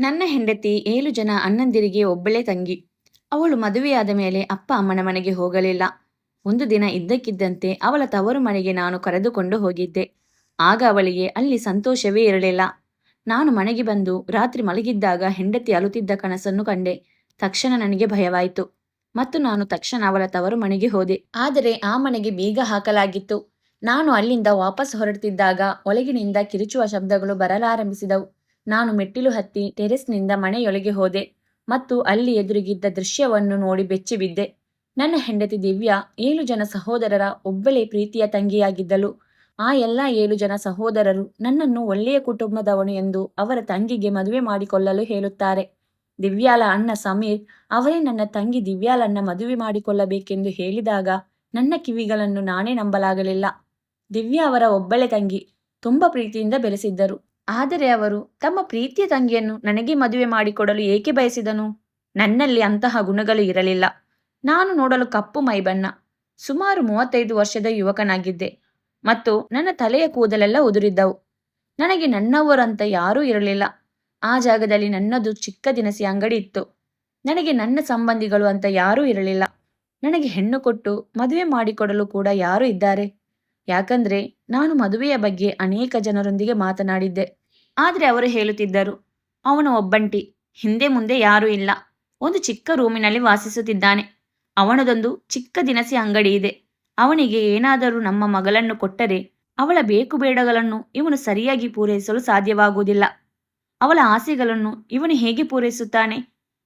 ನನ್ನ ಹೆಂಡತಿ 7 ಜನ ಅಣ್ಣಂದಿರಿಗೆ ಒಬ್ಬಳೇ ತಂಗಿ. ಅವಳು ಮದುವೆಯಾದ ಮೇಲೆ ಅಪ್ಪ ಅಮ್ಮನ ಮನೆಗೆ ಹೋಗಲಿಲ್ಲ. ಒಂದು ದಿನ ಇದ್ದಕ್ಕಿದ್ದಂತೆ ಅವಳ ತವರು ಮನೆಗೆ ನಾನು ಕರೆದುಕೊಂಡು ಹೋಗಿದ್ದೆ. ಆಗ ಅವಳಿಗೆ ಅಲ್ಲಿ ಸಂತೋಷವೇ ಇರಲಿಲ್ಲ. ನಾನು ಮನೆಗೆ ಬಂದು ರಾತ್ರಿ ಮಲಗಿದ್ದಾಗ ಹೆಂಡತಿ ಅಳುತ್ತಿದ್ದ ಕನಸನ್ನು ಕಂಡೆ. ತಕ್ಷಣ ನನಗೆ ಭಯವಾಯಿತು ಮತ್ತು ನಾನು ತಕ್ಷಣ ಅವಳ ತವರು ಮನೆಗೆ ಹೋದೆ. ಆದರೆ ಆ ಮನೆಗೆ ಬೀಗ ಹಾಕಲಾಗಿತ್ತು. ನಾನು ಅಲ್ಲಿಂದ ವಾಪಸ್ ಹೊರಡ್ತಿದ್ದಾಗ ಒಳಗಿನಿಂದ ಕಿರುಚುವ ಶಬ್ದಗಳು ಬರಲಾರಂಭಿಸಿದವು. ನಾನು ಮೆಟ್ಟಿಲು ಹತ್ತಿ ಟೆರೆಸ್ನಿಂದ ಮನೆಯೊಳಗೆ ಹೋದೆ ಮತ್ತು ಅಲ್ಲಿ ಎದುರಿಗಿದ್ದ ದೃಶ್ಯವನ್ನು ನೋಡಿ ಬೆಚ್ಚಿಬಿದ್ದೆ. ನನ್ನ ಹೆಂಡತಿ ದಿವ್ಯಾ 7 ಜನ ಸಹೋದರರ ಒಬ್ಬಳೇ ಪ್ರೀತಿಯ ತಂಗಿಯಾಗಿದ್ದಳು. ಆ ಎಲ್ಲ 7 ಜನ ಸಹೋದರರು ನನ್ನನ್ನು ಒಳ್ಳೆಯ ಕುಟುಂಬದವನು ಎಂದು ಅವರ ತಂಗಿಗೆ ಮದುವೆ ಮಾಡಿಕೊಳ್ಳಲು ಹೇಳುತ್ತಾರೆ. ದಿವ್ಯಾಳ ಅಣ್ಣ ಸಮೀರ್ ಅವರೇ ನನ್ನ ತಂಗಿ ದಿವ್ಯಾಳನ್ನ ಮದುವೆ ಮಾಡಿಕೊಳ್ಳಬೇಕೆಂದು ಹೇಳಿದಾಗ ನನ್ನ ಕಿವಿಗಳನ್ನು ನಾನೇ ನಂಬಲಾಗಲಿಲ್ಲ. ದಿವ್ಯಾ ಅವರ ಒಬ್ಬಳೆ ತಂಗಿ, ತುಂಬ ಪ್ರೀತಿಯಿಂದ ಬೆಳೆಸಿದ್ದರು. ಆದರೆ ಅವರು ತಮ್ಮ ಪ್ರೀತಿಯ ತಂಗಿಯನ್ನು ನನಗೆ ಮದುವೆ ಮಾಡಿಕೊಡಲು ಏಕೆ ಬಯಸಿದನು? ನನ್ನಲ್ಲಿ ಅಂತಹ ಗುಣಗಳು ಇರಲಿಲ್ಲ. ನಾನು ನೋಡಲು ಕಪ್ಪು ಮೈಬಣ್ಣ, ಸುಮಾರು 35 ವರ್ಷದ ಯುವಕನಾಗಿದ್ದೆ ಮತ್ತು ನನ್ನ ತಲೆಯ ಕೂದಲೆಲ್ಲ ಉದುರಿದ್ದವು. ನನಗೆ ನನ್ನವರಂತ ಯಾರೂ ಇರಲಿಲ್ಲ. ಆ ಜಾಗದಲ್ಲಿ ನನ್ನದು ಚಿಕ್ಕ ದಿನಸಿ ಅಂಗಡಿ ಇತ್ತು. ನನಗೆ ನನ್ನ ಸಂಬಂಧಿಗಳು ಅಂತ ಯಾರೂ ಇರಲಿಲ್ಲ. ನನಗೆ ಹೆಣ್ಣು ಕೊಟ್ಟು ಮದುವೆ ಮಾಡಿಕೊಡಲು ಕೂಡ ಯಾರು ಇದ್ದಾರೆ? ಯಾಕಂದ್ರೆ ನಾನು ಮದುವೆಯ ಬಗ್ಗೆ ಅನೇಕ ಜನರೊಂದಿಗೆ ಮಾತನಾಡಿದ್ದೆ. ಆದರೆ ಅವರು ಹೇಳುತ್ತಿದ್ದರು, ಅವನು ಒಬ್ಬಂಟಿ, ಹಿಂದೆ ಮುಂದೆ ಯಾರೂ ಇಲ್ಲ, ಒಂದು ಚಿಕ್ಕ ರೂಮಿನಲ್ಲಿ ವಾಸಿಸುತ್ತಿದ್ದಾನೆ. ಅವನದೊಂದು ಚಿಕ್ಕ ದಿನಸಿ ಅಂಗಡಿ ಇದೆ. ಅವನಿಗೆ ಏನಾದರೂ ನಮ್ಮ ಮಗಳನ್ನು ಕೊಟ್ಟರೆ ಅವಳ ಬೇಕು ಬೇಡಗಳನ್ನು ಇವನು ಸರಿಯಾಗಿ ಪೂರೈಸಲು ಸಾಧ್ಯವಾಗುವುದಿಲ್ಲ. ಅವಳ ಆಸೆಗಳನ್ನು ಇವನು ಹೇಗೆ ಪೂರೈಸುತ್ತಾನೆ?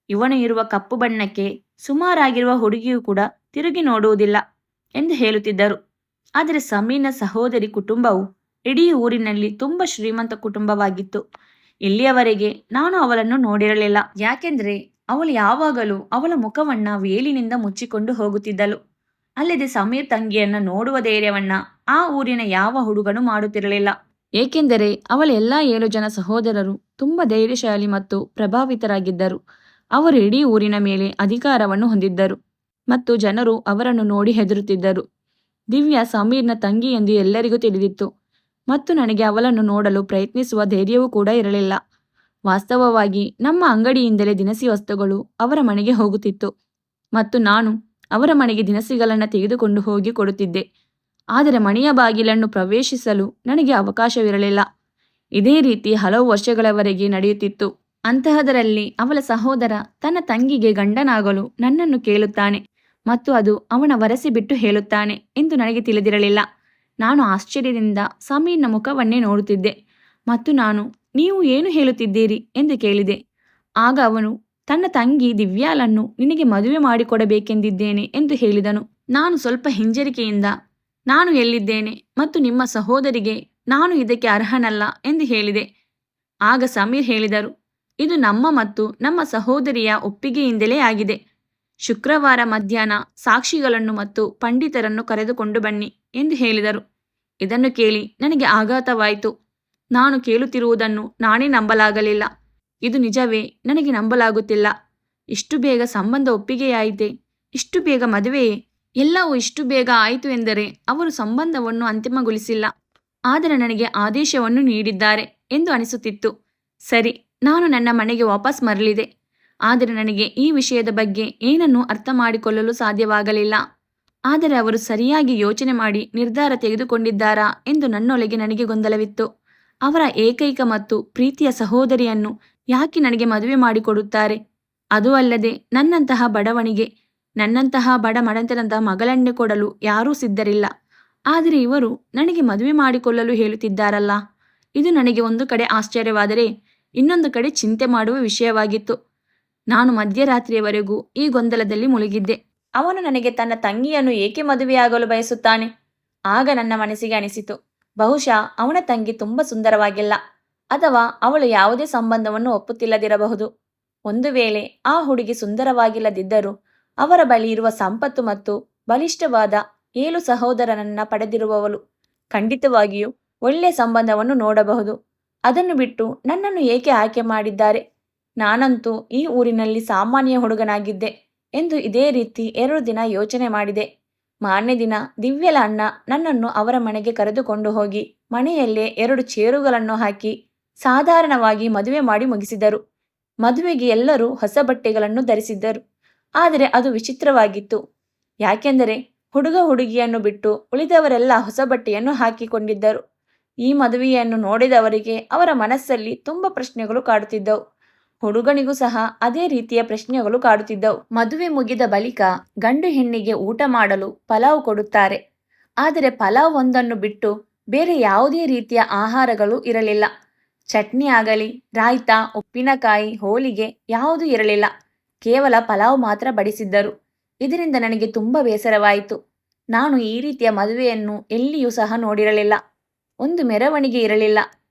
ಇವನು ಇರುವ ಕಪ್ಪು ಬಣ್ಣಕ್ಕೆ ಸುಮಾರಾಗಿರುವ ಹುಡುಗಿಯೂ ಕೂಡ ತಿರುಗಿ ನೋಡುವುದಿಲ್ಲ ಎಂದು ಹೇಳುತ್ತಿದ್ದರು. ಆದರೆ ಸಮೀರ್ನ ಸಹೋದರಿ ಕುಟುಂಬವು ಇಡೀ ಊರಿನಲ್ಲಿ ತುಂಬ ಶ್ರೀಮಂತ ಕುಟುಂಬವಾಗಿತ್ತು. ಇಲ್ಲಿಯವರೆಗೆ ನಾನು ಅವಳನ್ನು ನೋಡಿರಲಿಲ್ಲ. ಯಾಕೆಂದ್ರೆ ಅವಳು ಯಾವಾಗಲೂ ಅವಳ ಮುಖವನ್ನ ವೇಲಿನಿಂದ ಮುಚ್ಚಿಕೊಂಡು ಹೋಗುತ್ತಿದ್ದಳು. ಅಲ್ಲದೆ ಸಮೀರ್ ತಂಗಿಯನ್ನ ನೋಡುವ ಧೈರ್ಯವನ್ನ ಆ ಊರಿನ ಯಾವ ಹುಡುಗನೂ ಮಾಡುತ್ತಿರಲಿಲ್ಲ. ಏಕೆಂದರೆ ಅವಳ ಎಲ್ಲ 7 ಜನ ಸಹೋದರರು ತುಂಬ ಧೈರ್ಯಶಾಲಿ ಮತ್ತು ಪ್ರಭಾವಿತರಾಗಿದ್ದರು. ಅವರು ಇಡೀ ಊರಿನ ಮೇಲೆ ಅಧಿಕಾರವನ್ನು ಹೊಂದಿದ್ದರು ಮತ್ತು ಜನರು ಅವರನ್ನು ನೋಡಿ ಹೆದರುತ್ತಿದ್ದರು. ದಿವ್ಯಾ ಸಮೀರ್ನ ತಂಗಿ ಎಂದು ಎಲ್ಲರಿಗೂ ತಿಳಿದಿತ್ತು ಮತ್ತು ನನಗೆ ಅವಳನ್ನು ನೋಡಲು ಪ್ರಯತ್ನಿಸುವ ಧೈರ್ಯವೂ ಕೂಡ ಇರಲಿಲ್ಲ. ವಾಸ್ತವವಾಗಿ ನಮ್ಮ ಅಂಗಡಿಯಿಂದಲೇ ದಿನಸಿ ವಸ್ತುಗಳು ಅವರ ಮನೆಗೆ ಹೋಗುತ್ತಿತ್ತು ಮತ್ತು ನಾನು ಅವರ ಮನೆಗೆ ದಿನಸಿಗಳನ್ನು ತೆಗೆದುಕೊಂಡು ಹೋಗಿ ಕೊಡುತ್ತಿದ್ದೆ. ಆದರೆ ಮನೆಯ ಬಾಗಿಲನ್ನು ಪ್ರವೇಶಿಸಲು ನನಗೆ ಅವಕಾಶವಿರಲಿಲ್ಲ. ಇದೇ ರೀತಿ ಹಲವು ವರ್ಷಗಳವರೆಗೆ ನಡೆಯುತ್ತಿತ್ತು. ಅಂತಹದರಲ್ಲಿ ಅವಳ ಸಹೋದರ ತನ್ನ ತಂಗಿಗೆ ಗಂಡನಾಗಲು ನನ್ನನ್ನು ಕೇಳುತ್ತಾನೆ ಮತ್ತು ಅದು ಅವನ ವರಸಿ ಬಿಟ್ಟು ಹೇಳುತ್ತಾನೆ ಎಂದು ನನಗೆ ತಿಳಿದಿರಲಿಲ್ಲ. ನಾನು ಆಶ್ಚರ್ಯದಿಂದ ಸಮೀರ್ನ ಮುಖವನ್ನೇ ನೋಡುತ್ತಿದ್ದೆ ಮತ್ತು ನಾನು, ನೀವು ಏನು ಹೇಳುತ್ತಿದ್ದೀರಿ ಎಂದು ಕೇಳಿದೆ. ಆಗ ಅವನು ತನ್ನ ತಂಗಿ ದಿವ್ಯಾಳನ್ನು ನಿನಗೆ ಮದುವೆ ಮಾಡಿಕೊಡಬೇಕೆಂದಿದ್ದೇನೆ ಎಂದು ಹೇಳಿದನು. ನಾನು ಸ್ವಲ್ಪ ಹಿಂಜರಿಕೆಯಿಂದ, ನಾನು ಎಲ್ಲಿದ್ದೇನೆ ಮತ್ತು ನಿಮ್ಮ ಸಹೋದರಿಗೆ ನಾನು ಇದಕ್ಕೆ ಅರ್ಹನಲ್ಲ ಎಂದು ಹೇಳಿದೆ. ಆಗ ಸಮೀರ್ ಹೇಳಿದರು, ಇದು ನಮ್ಮ ಮತ್ತು ನಮ್ಮ ಸಹೋದರಿಯ ಒಪ್ಪಿಗೆಯಿಂದಲೇ ಆಗಿದೆ. ಶುಕ್ರವಾರ ಮಧ್ಯಾಹ್ನ ಸಾಕ್ಷಿಗಳನ್ನು ಮತ್ತು ಪಂಡಿತರನ್ನು ಕರೆದುಕೊಂಡು ಬನ್ನಿ ಎಂದು ಹೇಳಿದರು. ಇದನ್ನು ಕೇಳಿ ನನಗೆ ಆಘಾತವಾಯಿತು. ನಾನು ಕೇಳುತ್ತಿರುವುದನ್ನು ನಾನೇ ನಂಬಲಾಗಲಿಲ್ಲ. ಇದು ನಿಜವೇ? ನನಗೆ ನಂಬಲಾಗುತ್ತಿಲ್ಲ. ಇಷ್ಟು ಬೇಗ ಸಂಬಂಧ ಒಪ್ಪಿಗೆಯಾಯಿತೆ? ಇಷ್ಟು ಬೇಗ ಮದುವೆಯೇ? ಎಲ್ಲವೂ ಇಷ್ಟು ಬೇಗ ಆಯಿತು ಎಂದರೆ ಅವರು ಸಂಬಂಧವನ್ನು ಅಂತಿಮಗೊಳಿಸಿಲ್ಲ, ಆದರೆ ನನಗೆ ಆದೇಶವನ್ನು ನೀಡಿದ್ದಾರೆ ಎಂದು ಅನಿಸುತ್ತಿತ್ತು. ಸರಿ, ನಾನು ನನ್ನ ಮನೆಗೆ ವಾಪಸ್ ಮರಳಿದೆ. ಆದರೆ ನನಗೆ ಈ ವಿಷಯದ ಬಗ್ಗೆ ಏನನ್ನೂ ಅರ್ಥ ಮಾಡಿಕೊಳ್ಳಲು ಸಾಧ್ಯವಾಗಲಿಲ್ಲ. ಆದರೆ ಅವರು ಸರಿಯಾಗಿ ಯೋಚನೆ ಮಾಡಿ ನಿರ್ಧಾರ ತೆಗೆದುಕೊಂಡಿದ್ದಾರಾ ಎಂದು ನನ್ನೊಳಗೆ ನನಗೆ ಗೊಂದಲವಿತ್ತು. ಅವರ ಏಕೈಕ ಮತ್ತು ಪ್ರೀತಿಯ ಸಹೋದರಿಯನ್ನು ಯಾಕೆ ನನಗೆ ಮದುವೆ ಮಾಡಿಕೊಡುತ್ತಾರೆ? ಅದೂ ಅಲ್ಲದೆ ನನ್ನಂತಹ ಬಡವನಿಗೆ, ನನ್ನಂತಹ ಬಡ ಮಡತನದ ಮಗಳನ್ನೇ ಕೊಡಲು ಯಾರೂ ಸಿದ್ಧರಿಲ್ಲ. ಆದರೆ ಇವರು ನನಗೆ ಮದುವೆ ಮಾಡಿಕೊಳ್ಳಲು ಹೇಳುತ್ತಿದ್ದಾರಲ್ಲ. ಇದು ನನಗೆ ಒಂದು ಕಡೆ ಆಶ್ಚರ್ಯವಾದರೆ ಇನ್ನೊಂದು ಕಡೆ ಚಿಂತೆ ಮಾಡುವ ವಿಷಯವಾಗಿತ್ತು. ನಾನು ಮಧ್ಯರಾತ್ರಿಯವರೆಗೂ ಈ ಗೊಂದಲದಲ್ಲಿ ಮುಳುಗಿದ್ದೆ. ಅವನು ನನಗೆ ತನ್ನ ತಂಗಿಯನ್ನು ಏಕೆ ಮದುವೆಯಾಗಲು ಬಯಸುತ್ತಾನೆ? ಆಗ ನನ್ನ ಮನಸ್ಸಿಗೆ ಅನಿಸಿತು, ಬಹುಶಃ ಅವನ ತಂಗಿ ತುಂಬ ಸುಂದರವಾಗಿಲ್ಲ, ಅಥವಾ ಅವಳು ಯಾವುದೇ ಸಂಬಂಧವನ್ನು ಒಪ್ಪುತ್ತಿಲ್ಲದಿರಬಹುದು. ಒಂದು ವೇಳೆ ಆ ಹುಡುಗಿ ಸುಂದರವಾಗಿಲ್ಲದಿದ್ದರೂ ಅವರ ಬಳಿ ಇರುವ ಸಂಪತ್ತು ಮತ್ತು ಬಲಿಷ್ಠವಾದ 7 ಸಹೋದರನನ್ನ ಪಡೆದಿರುವವಳು ಖಂಡಿತವಾಗಿಯೂ ಒಳ್ಳೆಯ ಸಂಬಂಧವನ್ನು ನೋಡಬಹುದು. ಅದನ್ನು ಬಿಟ್ಟು ನನ್ನನ್ನು ಏಕೆ ಆಯ್ಕೆ ಮಾಡಿದ್ದಾರೆ? ನಾನಂತೂ ಈ ಊರಿನಲ್ಲಿ ಸಾಮಾನ್ಯ ಹುಡುಗನಾಗಿದ್ದೆ ಎಂದು ಇದೇ ರೀತಿ 2 ದಿನ ಯೋಚನೆ ಮಾಡಿದೆ. ಮಾರನೇ ದಿನ ದಿವ್ಯಲ ಅಣ್ಣ ನನ್ನನ್ನು ಅವರ ಮನೆಗೆ ಕರೆದುಕೊಂಡು ಹೋಗಿ ಮನೆಯಲ್ಲೇ 2 ಚೇರುಗಳನ್ನು ಹಾಕಿ ಸಾಧಾರಣವಾಗಿ ಮದುವೆ ಮಾಡಿ ಮುಗಿಸಿದರು. ಮದುವೆಗೆ ಎಲ್ಲರೂ ಹೊಸ ಬಟ್ಟೆಗಳನ್ನು ಧರಿಸಿದ್ದರು. ಆದರೆ ಅದು ವಿಚಿತ್ರವಾಗಿತ್ತು. ಯಾಕೆಂದರೆ ಹುಡುಗ ಹುಡುಗಿಯನ್ನು ಬಿಟ್ಟು ಉಳಿದವರೆಲ್ಲ ಹೊಸ ಬಟ್ಟೆಯನ್ನು ಹಾಕಿಕೊಂಡಿದ್ದರು. ಈ ಮದುವೆಯನ್ನು ನೋಡಿದವರಿಗೆ ಅವರ ಮನಸ್ಸಲ್ಲಿ ತುಂಬ ಪ್ರಶ್ನೆಗಳು ಕಾಡುತ್ತಿದ್ದವು. ಹುಡುಗನಿಗೂ ಸಹ ಅದೇ ರೀತಿಯ ಪ್ರಶ್ನೆಗಳು ಕಾಡುತ್ತಿದ್ದವು. ಮದುವೆ ಮುಗಿದ ಬಳಿಕ ಗಂಡು ಹೆಣ್ಣಿಗೆ ಊಟ ಮಾಡಲು ಪಲಾವ್ ಕೊಡುತ್ತಾರೆ. ಆದರೆ ಪಲಾವ್ ಒಂದನ್ನು ಬಿಟ್ಟು ಬೇರೆ ಯಾವುದೇ ರೀತಿಯ ಆಹಾರಗಳು ಇರಲಿಲ್ಲ. ಚಟ್ನಿ ಆಗಲಿ, ರಾಯ್ತಾ, ಉಪ್ಪಿನಕಾಯಿ, ಹೋಳಿಗೆ ಯಾವುದೂ ಇರಲಿಲ್ಲ. ಕೇವಲ ಪಲಾವ್ ಮಾತ್ರ ಬಡಿಸಿದ್ದರು. ಇದರಿಂದ ನನಗೆ ತುಂಬ ಬೇಸರವಾಯಿತು. ನಾನು ಈ ರೀತಿಯ ಮದುವೆಯನ್ನು ಎಲ್ಲಿಯೂ ಸಹ ನೋಡಿರಲಿಲ್ಲ. ಒಂದು ಮೆರವಣಿಗೆ ಇರಲಿಲ್ಲ.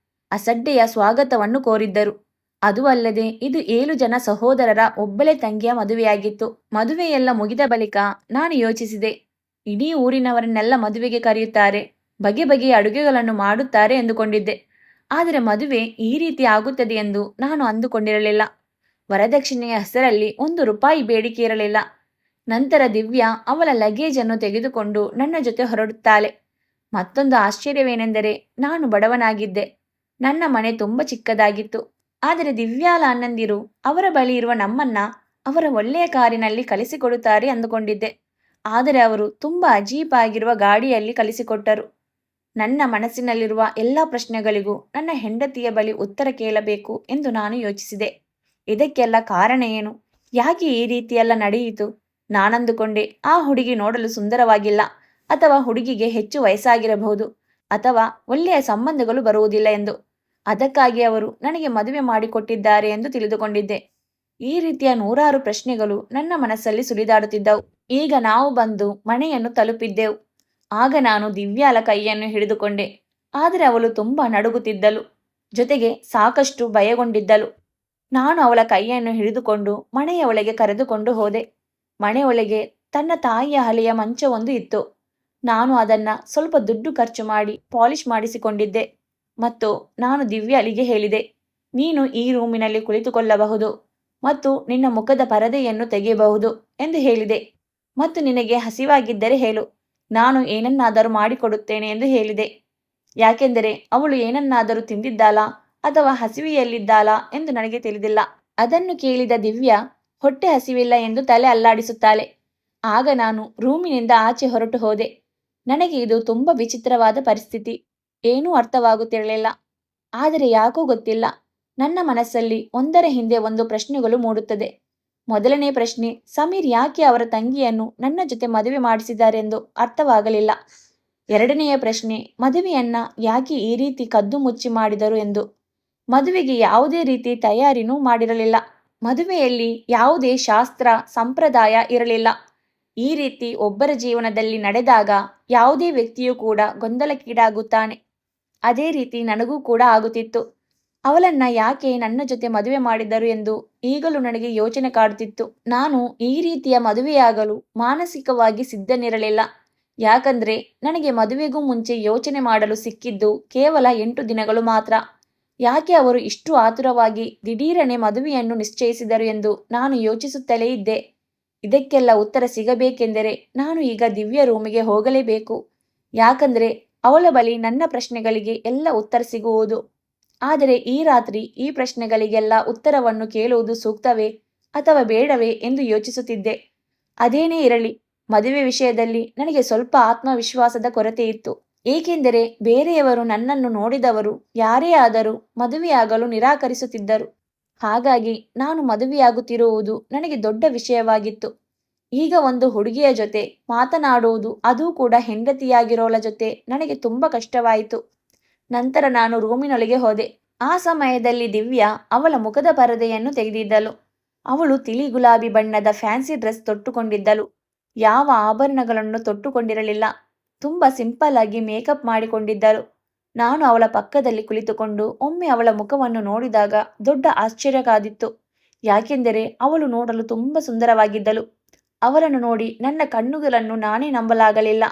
ಅಸಡ್ಡೆಯ ಸ್ವಾಗತವನ್ನು ಕೋರಿದ್ದರು. ಅದೂ ಅಲ್ಲದೆ ಇದು 7 ಜನ ಸಹೋದರರ ಒಬ್ಬಳೇ ತಂಗಿಯ ಮದುವೆಯಾಗಿತ್ತು. ಮದುವೆಯೆಲ್ಲ ಮುಗಿದ ಬಳಿಕ ನಾನು ಯೋಚಿಸಿದೆ, ಇಡೀ ಊರಿನವರನ್ನೆಲ್ಲ ಮದುವೆಗೆ ಕರೆಯುತ್ತಾರೆ, ಬಗೆ ಬಗೆಯ ಅಡುಗೆಗಳನ್ನು ಮಾಡುತ್ತಾರೆ ಎಂದುಕೊಂಡಿದ್ದೆ. ಆದರೆ ಮದುವೆ ಈ ರೀತಿ ಆಗುತ್ತದೆ ಎಂದು ನಾನು ಅಂದುಕೊಂಡಿರಲಿಲ್ಲ. ವರದಕ್ಷಿಣೆಯ ಹೆಸರಲ್ಲಿ 1 ರೂಪಾಯಿ ಬೇಡಿಕೆ ಇರಲಿಲ್ಲ. ನಂತರ ದಿವ್ಯಾ ಅವಳ ಲಗೇಜನ್ನು ತೆಗೆದುಕೊಂಡು ನನ್ನ ಜೊತೆ ಹೊರಡುತ್ತಾಳೆ. ಮತ್ತೊಂದು ಆಶ್ಚರ್ಯವೇನೆಂದರೆ ನಾನು ಬಡವನಾಗಿದ್ದೆ. ನನ್ನ ಮನೆ ತುಂಬ ಚಿಕ್ಕದಾಗಿತ್ತು. ಆದರೆ ದಿವ್ಯಾಳ ಅಣ್ಣಂದಿರು ಅವರ ಬಳಿ ಇರುವ ನಮ್ಮನ್ನ ಅವರ ಒಳ್ಳೆಯ ಕಾರಿನಲ್ಲಿ ಕಳಿಸಿಕೊಡುತ್ತಾರೆ ಅಂದುಕೊಂಡಿದ್ದೆ. ಆದರೆ ಅವರು ತುಂಬ ಅಜೀಬಾಗಿರುವ ಗಾಡಿಯಲ್ಲಿ ಕಳಿಸಿಕೊಟ್ಟರು. ನನ್ನ ಮನಸ್ಸಿನಲ್ಲಿರುವ ಎಲ್ಲ ಪ್ರಶ್ನೆಗಳಿಗೂ ನನ್ನ ಹೆಂಡತಿಯ ಬಳಿ ಉತ್ತರ ಕೇಳಬೇಕು ಎಂದು ನಾನು ಯೋಚಿಸಿದೆ. ಇದಕ್ಕೆಲ್ಲ ಕಾರಣ ಏನು? ಯಾಕೆ ಈ ರೀತಿಯೆಲ್ಲ ನಡೆಯಿತು? ನಾನಂದುಕೊಂಡೆ ಆ ಹುಡುಗಿ ನೋಡಲು ಸುಂದರವಾಗಿಲ್ಲ, ಅಥವಾ ಹುಡುಗಿಗೆ ಹೆಚ್ಚು ವಯಸ್ಸಾಗಿರಬಹುದು, ಅಥವಾ ಒಳ್ಳೆಯ ಸಂಬಂಧಗಳು ಬರುವುದಿಲ್ಲ ಎಂದು. ಅದಕ್ಕಾಗಿ ಅವರು ನನಗೆ ಮದುವೆ ಮಾಡಿಕೊಟ್ಟಿದ್ದಾರೆ ಎಂದು ತಿಳಿದುಕೊಂಡಿದ್ದೆ. ಈ ರೀತಿಯ 100 ಪ್ರಶ್ನೆಗಳು ನನ್ನ ಮನಸ್ಸಲ್ಲಿ ಸುಳಿದಾಡುತ್ತಿದ್ದವು. ಈಗ ನಾವು ಬಂದು ಮನೆಯನ್ನು ತಲುಪಿದ್ದೆವು. ಆಗ ನಾನು ದಿವ್ಯಾಳ ಕೈಯನ್ನು ಹಿಡಿದುಕೊಂಡೆ. ಆದರೆ ಅವಳು ತುಂಬ ನಡುಗುತ್ತಿದ್ದಳು, ಜೊತೆಗೆ ಸಾಕಷ್ಟು ಭಯಗೊಂಡಿದ್ದಳು. ನಾನು ಅವಳ ಕೈಯನ್ನು ಹಿಡಿದುಕೊಂಡು ಮನೆಯ ಒಳಗೆ ಕರೆದುಕೊಂಡು ಹೋದೆ. ಮನೆಯೊಳಗೆ ತನ್ನ ತಾಯಿಯ ಹಳೆಯ ಮಂಚವೊಂದು ಇತ್ತು. ನಾನು ಅದನ್ನು ಸ್ವಲ್ಪ ದುಡ್ಡು ಖರ್ಚು ಮಾಡಿ ಪಾಲಿಷ್ ಮಾಡಿಸಿಕೊಂಡಿದ್ದೆ. ಮತ್ತು ನಾನು ದಿವ್ಯಾಳಿಗೆ ಹೇಳಿದೆ, ನೀನು ಈ ರೂಮಿನಲ್ಲಿ ಕುಳಿತುಕೊಳ್ಳಬಹುದು ಮತ್ತು ನಿನ್ನ ಮುಖದ ಪರದೆಯನ್ನು ತೆಗೆಯಬಹುದು ಎಂದು ಹೇಳಿದೆ. ಮತ್ತು ನಿನಗೆ ಹಸಿವಾಗಿದ್ದರೆ ಹೇಳು, ನಾನು ಏನನ್ನಾದರೂ ಮಾಡಿಕೊಡುತ್ತೇನೆ ಎಂದು ಹೇಳಿದೆ. ಯಾಕೆಂದರೆ ಅವಳು ಏನನ್ನಾದರೂ ತಿಂದಿದ್ದಾಳಾ ಅಥವಾ ಹಸಿವೆಯಲ್ಲಿದ್ದಾಳಾ ಎಂದು ನನಗೆ ತಿಳಿದಿಲ್ಲ. ಅದನ್ನು ಕೇಳಿದ ದಿವ್ಯಾ ಹೊಟ್ಟೆ ಹಸಿವಿಲ್ಲ ಎಂದು ತಲೆ ಅಲ್ಲಾಡಿಸುತ್ತಾಳೆ. ಆಗ ನಾನು ರೂಮಿನಿಂದ ಆಚೆ ಹೊರಟು ಹೋದೆ. ನನಗೆ ಇದು ತುಂಬ ವಿಚಿತ್ರವಾದ ಪರಿಸ್ಥಿತಿ. ಏನೂ ಅರ್ಥವಾಗುತ್ತಿರಲಿಲ್ಲ. ಆದರೆ ಯಾಕೋ ಗೊತ್ತಿಲ್ಲ, ನನ್ನ ಮನಸ್ಸಲ್ಲಿ ಒಂದರ ಹಿಂದೆ ಒಂದು ಪ್ರಶ್ನೆಗಳು ಮೂಡುತ್ತದೆ. ಮೊದಲನೇ ಪ್ರಶ್ನೆ, ಸಮೀರ್ ಯಾಕೆ ಅವರ ತಂಗಿಯನ್ನು ನನ್ನ ಜೊತೆ ಮದುವೆ ಮಾಡಿಸಿದ್ದಾರೆಂದು ಅರ್ಥವಾಗಲಿಲ್ಲ. ಎರಡನೆಯ ಪ್ರಶ್ನೆ, ಮದುವೆಯನ್ನ ಯಾಕೆ ಈ ರೀತಿ ಕದ್ದು ಮುಚ್ಚಿ ಮಾಡಿದರು ಎಂದು. ಮದುವೆಗೆ ಯಾವುದೇ ರೀತಿ ತಯಾರಿನೂ ಮಾಡಿರಲಿಲ್ಲ. ಮದುವೆಯಲ್ಲಿ ಯಾವುದೇ ಶಾಸ್ತ್ರ ಸಂಪ್ರದಾಯ ಇರಲಿಲ್ಲ. ಈ ರೀತಿ ಒಬ್ಬರ ಜೀವನದಲ್ಲಿ ನಡೆದಾಗ ಯಾವುದೇ ವ್ಯಕ್ತಿಯೂ ಕೂಡ ಗೊಂದಲಕ್ಕೀಡಾಗುತ್ತಾನೆ. ಅದೇ ರೀತಿ ನನಗೂ ಕೂಡ ಆಗುತ್ತಿತ್ತು. ಅವಳನ್ನ ಯಾಕೆ ನನ್ನ ಜೊತೆ ಮದುವೆ ಮಾಡಿದರು ಎಂದು ಈಗಲೂ ನನಗೆ ಯೋಚನೆ ಕಾಡುತ್ತಿತ್ತು. ನಾನು ಈ ರೀತಿಯ ಮದುವೆಯಾಗಲು ಮಾನಸಿಕವಾಗಿ ಸಿದ್ಧನಿರಲಿಲ್ಲ. ಯಾಕಂದ್ರೆ ನನಗೆ ಮದುವೆಗೂ ಮುಂಚೆ ಯೋಚನೆ ಮಾಡಲು ಸಿಕ್ಕಿದ್ದು ಕೇವಲ 8 ದಿನಗಳು ಮಾತ್ರ. ಯಾಕೆ ಅವರು ಇಷ್ಟು ಆತುರವಾಗಿ ದಿಢೀರನೆ ಮದುವೆಯನ್ನು ನಿಶ್ಚಯಿಸಿದರು ಎಂದು ನಾನು ಯೋಚಿಸುತ್ತಲೇ ಇದ್ದೆ. ಇದಕ್ಕೆಲ್ಲ ಉತ್ತರ ಸಿಗಬೇಕೆಂದರೆ ನಾನು ಈಗ ದಿವ್ಯ ರೂಮಿಗೆ ಹೋಗಲೇಬೇಕು. ಯಾಕಂದ್ರೆ ಅವಳ ಬಳಿ ನನ್ನ ಪ್ರಶ್ನೆಗಳಿಗೆ ಎಲ್ಲ ಉತ್ತರ ಸಿಗುವುದು. ಆದರೆ ಈ ರಾತ್ರಿ ಈ ಪ್ರಶ್ನೆಗಳಿಗೆಲ್ಲ ಉತ್ತರವನ್ನು ಕೇಳುವುದು ಸೂಕ್ತವೇ ಅಥವಾ ಬೇಡವೇ ಎಂದು ಯೋಚಿಸುತ್ತಿದ್ದೆ. ಅದೇನೇ ಇರಲಿ, ಮದುವೆ ವಿಷಯದಲ್ಲಿ ನನಗೆ ಸ್ವಲ್ಪ ಆತ್ಮವಿಶ್ವಾಸದ ಕೊರತೆ ಇತ್ತು. ಏಕೆಂದರೆ ಬೇರೆಯವರು ನನ್ನನ್ನು ನೋಡಿದವರು ಯಾರೇ ಆದರೂ ಮದುವೆಯಾಗಲು ನಿರಾಕರಿಸುತ್ತಿದ್ದರು. ಹಾಗಾಗಿ ನಾನು ಮದುವೆಯಾಗುತ್ತಿರುವುದು ನನಗೆ ದೊಡ್ಡ ವಿಷಯವಾಗಿತ್ತು. ಈಗ ಒಂದು ಹುಡುಗಿಯ ಜೊತೆ ಮಾತನಾಡುವುದು, ಅದೂ ಕೂಡ ಹೆಂಡತಿಯಾಗಿರೋಳ ಜೊತೆ, ನನಗೆ ತುಂಬ ಕಷ್ಟವಾಯಿತು. ನಂತರ ನಾನು ರೂಮಿನೊಳಗೆ ಹೋದೆ. ಆ ಸಮಯದಲ್ಲಿ ದಿವ್ಯಾ ಅವಳ ಮುಖದ ಪರದೆಯನ್ನು ತೆಗೆದಿದ್ದಳು. ಅವಳು ತಿಳಿ ಗುಲಾಬಿ ಬಣ್ಣದ ಫ್ಯಾನ್ಸಿ ಡ್ರೆಸ್ ತೊಟ್ಟುಕೊಂಡಿದ್ದಳು. ಯಾವ ಆಭರಣಗಳನ್ನು ತೊಟ್ಟುಕೊಂಡಿರಲಿಲ್ಲ. ತುಂಬ ಸಿಂಪಲ್ ಆಗಿ ಮೇಕಪ್ ಮಾಡಿಕೊಂಡಿದ್ದಳು. ನಾನು ಅವಳ ಪಕ್ಕದಲ್ಲಿ ಕುಳಿತುಕೊಂಡು ಒಮ್ಮೆ ಅವಳ ಮುಖವನ್ನು ನೋಡಿದಾಗ ದೊಡ್ಡ ಆಶ್ಚರ್ಯ ಕಾದಿತ್ತು. ಯಾಕೆಂದರೆ ಅವಳು ನೋಡಲು ತುಂಬ ಸುಂದರವಾಗಿದ್ದಳು. ಅವಳನ್ನು ನೋಡಿ ನನ್ನ ಕಣ್ಣುಗಳನ್ನು ನಾನೇ ನಂಬಲಾಗಲಿಲ್ಲ.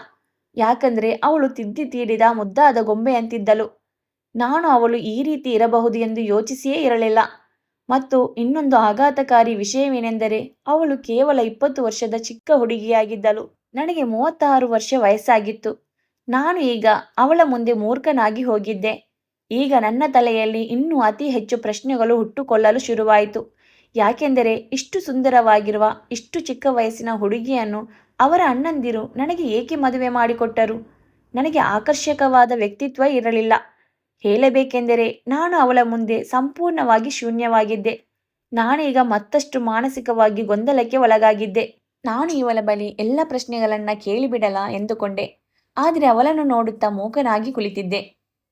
ಯಾಕಂದ್ರೆ ಅವಳು ತಿದ್ದಿ ತೀಡಿದ ಮುದ್ದಾದ ಗೊಂಬೆಯಂತಿದ್ದಳು. ನಾನು ಅವಳು ಈ ರೀತಿ ಇರಬಹುದು ಎಂದು ಯೋಚಿಸಿಯೇ ಇರಲಿಲ್ಲ. ಮತ್ತು ಇನ್ನೊಂದು ಆಘಾತಕಾರಿ ವಿಷಯವೇನೆಂದರೆ ಅವಳು ಕೇವಲ 20 ವರ್ಷದ ಚಿಕ್ಕ ಹುಡುಗಿಯಾಗಿದ್ದಳು. ನನಗೆ 36 ವರ್ಷ ವಯಸ್ಸಾಗಿತ್ತು. ನಾನು ಈಗ ಅವಳ ಮುಂದೆ ಮೂರ್ಖನಾಗಿ ಹೋಗಿದ್ದೆ. ಈಗ ನನ್ನ ತಲೆಯಲ್ಲಿ ಇನ್ನೂ ಅತಿ ಹೆಚ್ಚು ಪ್ರಶ್ನೆಗಳು ಹುಟ್ಟುಕೊಳ್ಳಲು ಶುರುವಾಯಿತು. ಯಾಕೆಂದರೆ ಇಷ್ಟು ಸುಂದರವಾಗಿರುವ ಇಷ್ಟು ಚಿಕ್ಕ ವಯಸ್ಸಿನ ಹುಡುಗಿಯನ್ನು ಅವರ ಅಣ್ಣಂದಿರು ನನಗೆ ಏಕೆ ಮದುವೆ ಮಾಡಿಕೊಟ್ಟರು? ನನಗೆ ಆಕರ್ಷಕವಾದ ವ್ಯಕ್ತಿತ್ವ ಇರಲಿಲ್ಲ. ಹೇಳಬೇಕೆಂದರೆ ನಾನು ಅವಳ ಮುಂದೆ ಸಂಪೂರ್ಣವಾಗಿ ಶೂನ್ಯವಾಗಿದ್ದೆ. ನಾನೀಗ ಮತ್ತಷ್ಟು ಮಾನಸಿಕವಾಗಿ ಗೊಂದಲಕ್ಕೆ ಒಳಗಾಗಿದ್ದೆ. ನಾನು ಇವಳ ಬಳಿ ಎಲ್ಲ ಪ್ರಶ್ನೆಗಳನ್ನ ಕೇಳಿಬಿಡಲ ಎಂದುಕೊಂಡೆ. ಆದರೆ ಅವಳನ್ನು ನೋಡುತ್ತಾ ಮೂಕನಾಗಿ ಕುಳಿತಿದ್ದೆ.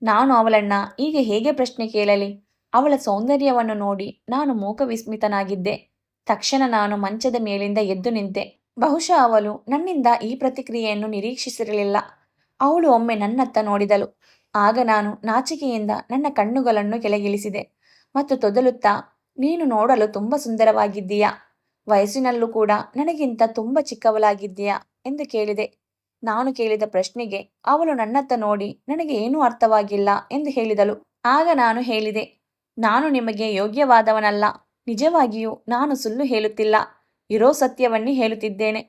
ನಾನು ಅವಳನ್ನ ಈಗ ಹೇಗೆ ಪ್ರಶ್ನೆ ಕೇಳಲಿ? ಅವಳ ಸೌಂದರ್ಯವನ್ನು ನೋಡಿ ನಾನು ಮೂಕ ವಿಸ್ಮಿತನಾಗಿದ್ದೆ. ತಕ್ಷಣ ನಾನು ಮಂಚದ ಮೇಲಿಂದ ಎದ್ದು ನಿಂತೆ. ಬಹುಶಃ ಅವಳು ನನ್ನಿಂದ ಈ ಪ್ರತಿಕ್ರಿಯೆಯನ್ನು ನಿರೀಕ್ಷಿಸಿರಲಿಲ್ಲ. ಅವಳು ಒಮ್ಮೆ ನನ್ನತ್ತ ನೋಡಿದಳು. ಆಗ ನಾನು ನಾಚಿಕೆಯಿಂದ ನನ್ನ ಕಣ್ಣುಗಳನ್ನು ಕೆಳಗಿಳಿಸಿದೆ ಮತ್ತು ತೊದಲುತ್ತಾ, ನೀನು ನೋಡಲು ತುಂಬ ಸುಂದರವಾಗಿದ್ದೀಯಾ, ವಯಸ್ಸಿನಲ್ಲೂ ಕೂಡ ನನಗಿಂತ ತುಂಬ ಚಿಕ್ಕವಳಾಗಿದ್ದೀಯಾ ಎಂದು ಕೇಳಿದೆ. ನಾನು ಕೇಳಿದ ಪ್ರಶ್ನೆಗೆ ಅವಳು ನನ್ನತ್ತ ನೋಡಿ ನನಗೆ ಏನೂ ಅರ್ಥವಾಗಿಲ್ಲ ಎಂದು ಹೇಳಿದಳು. ಆಗ ನಾನು ಹೇಳಿದೆ, ನಾನು ನಿಮಗೆ ಯೋಗ್ಯವಾದವನಲ್ಲ. ನಿಜವಾಗಿಯೂ ನಾನು ಸುಳ್ಳು ಹೇಳುತ್ತಿಲ್ಲ, ಇರೋ ಸತ್ಯವನ್ನೇ ಹೇಳುತ್ತಿದ್ದೇನೆ.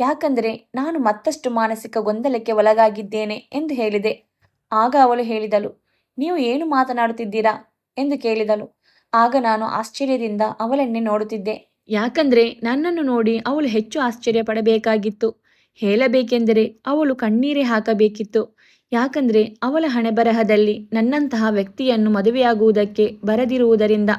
ಯಾಕಂದರೆ ನಾನು ಮತ್ತಷ್ಟು ಮಾನಸಿಕ ಗೊಂದಲಕ್ಕೆ ಒಳಗಾಗಿದ್ದೇನೆ ಎಂದು ಹೇಳಿದೆ. ಆಗ ಅವಳು ಹೇಳಿದಳು, ನೀವು ಏನು ಮಾತನಾಡುತ್ತಿದ್ದೀರಾ ಎಂದು ಕೇಳಿದಳು. ಆಗ ನಾನು ಆಶ್ಚರ್ಯದಿಂದ ಅವಳನ್ನೇ ನೋಡುತ್ತಿದ್ದೆ. ಯಾಕಂದ್ರೆ ನನ್ನನ್ನು ನೋಡಿ ಅವಳು ಹೆಚ್ಚು ಆಶ್ಚರ್ಯ ಪಡಬೇಕಾಗಿತ್ತು. ಹೇಳಬೇಕೆಂದರೆ ಅವಳು ಕಣ್ಣೀರೇ ಹಾಕಬೇಕಿತ್ತು. ಯಾಕಂದ್ರೆ ಅವಳ ಹಣೆಬರಹದಲ್ಲಿ ನನ್ನಂತಹ ವ್ಯಕ್ತಿಯನ್ನು ಮದುವೆಯಾಗುವುದಕ್ಕೆ ಬರದಿರುವುದರಿಂದ.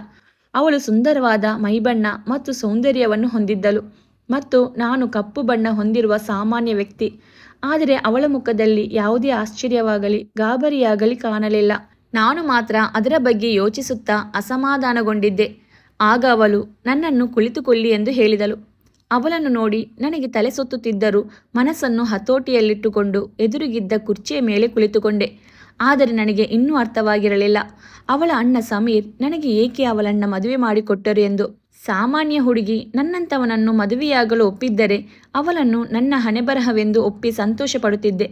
ಅವಳು ಸುಂದರವಾದ ಮೈಬಣ್ಣ ಮತ್ತು ಸೌಂದರ್ಯವನ್ನು ಹೊಂದಿದ್ದಳು ಮತ್ತು ನಾನು ಕಪ್ಪು ಬಣ್ಣ ಹೊಂದಿರುವ ಸಾಮಾನ್ಯ ವ್ಯಕ್ತಿ. ಆದರೆ ಅವಳ ಮುಖದಲ್ಲಿ ಯಾವುದೇ ಆಶ್ಚರ್ಯವಾಗಲಿ ಗಾಬರಿಯಾಗಲಿ ಕಾಣಲಿಲ್ಲ. ನಾನು ಮಾತ್ರ ಅದರ ಬಗ್ಗೆ ಯೋಚಿಸುತ್ತಾ ಅಸಮಾಧಾನಗೊಂಡಿದ್ದೆ. ಆಗ ಅವಳು ನನ್ನನ್ನು ಕುಳಿತುಕೊಳ್ಳಿ ಎಂದು ಹೇಳಿದಳು. ಅವಳನ್ನು ನೋಡಿ ನನಗೆ ತಲೆ ಸುತ್ತುತ್ತಿದ್ದರೂ ಮನಸ್ಸನ್ನು ಹತೋಟಿಯಲ್ಲಿಟ್ಟುಕೊಂಡು ಎದುರಿಗಿದ್ದ ಕುರ್ಚಿಯ ಮೇಲೆ ಕುಳಿತುಕೊಂಡೆ. ಆದರೆ ನನಗೆ ಇನ್ನೂ ಅರ್ಥವಾಗಿರಲಿಲ್ಲ ಅವಳ ಅಣ್ಣ ಸಮೀರ್ ನನಗೆ ಏಕೆ ಅವಳನ್ನ ಮದುವೆ ಮಾಡಿಕೊಟ್ಟರು ಎಂದು. ಸಾಮಾನ್ಯ ಹುಡುಗಿ ನನ್ನಂಥವನನ್ನು ಮದುವೆಯಾಗಲು ಒಪ್ಪಿದ್ದರೆ ಅವಳನ್ನು ನನ್ನ ಹಣೆಬರಹವೆಂದು ಒಪ್ಪಿ ಸಂತೋಷ ಪಡುತ್ತಿದ್ದೆ.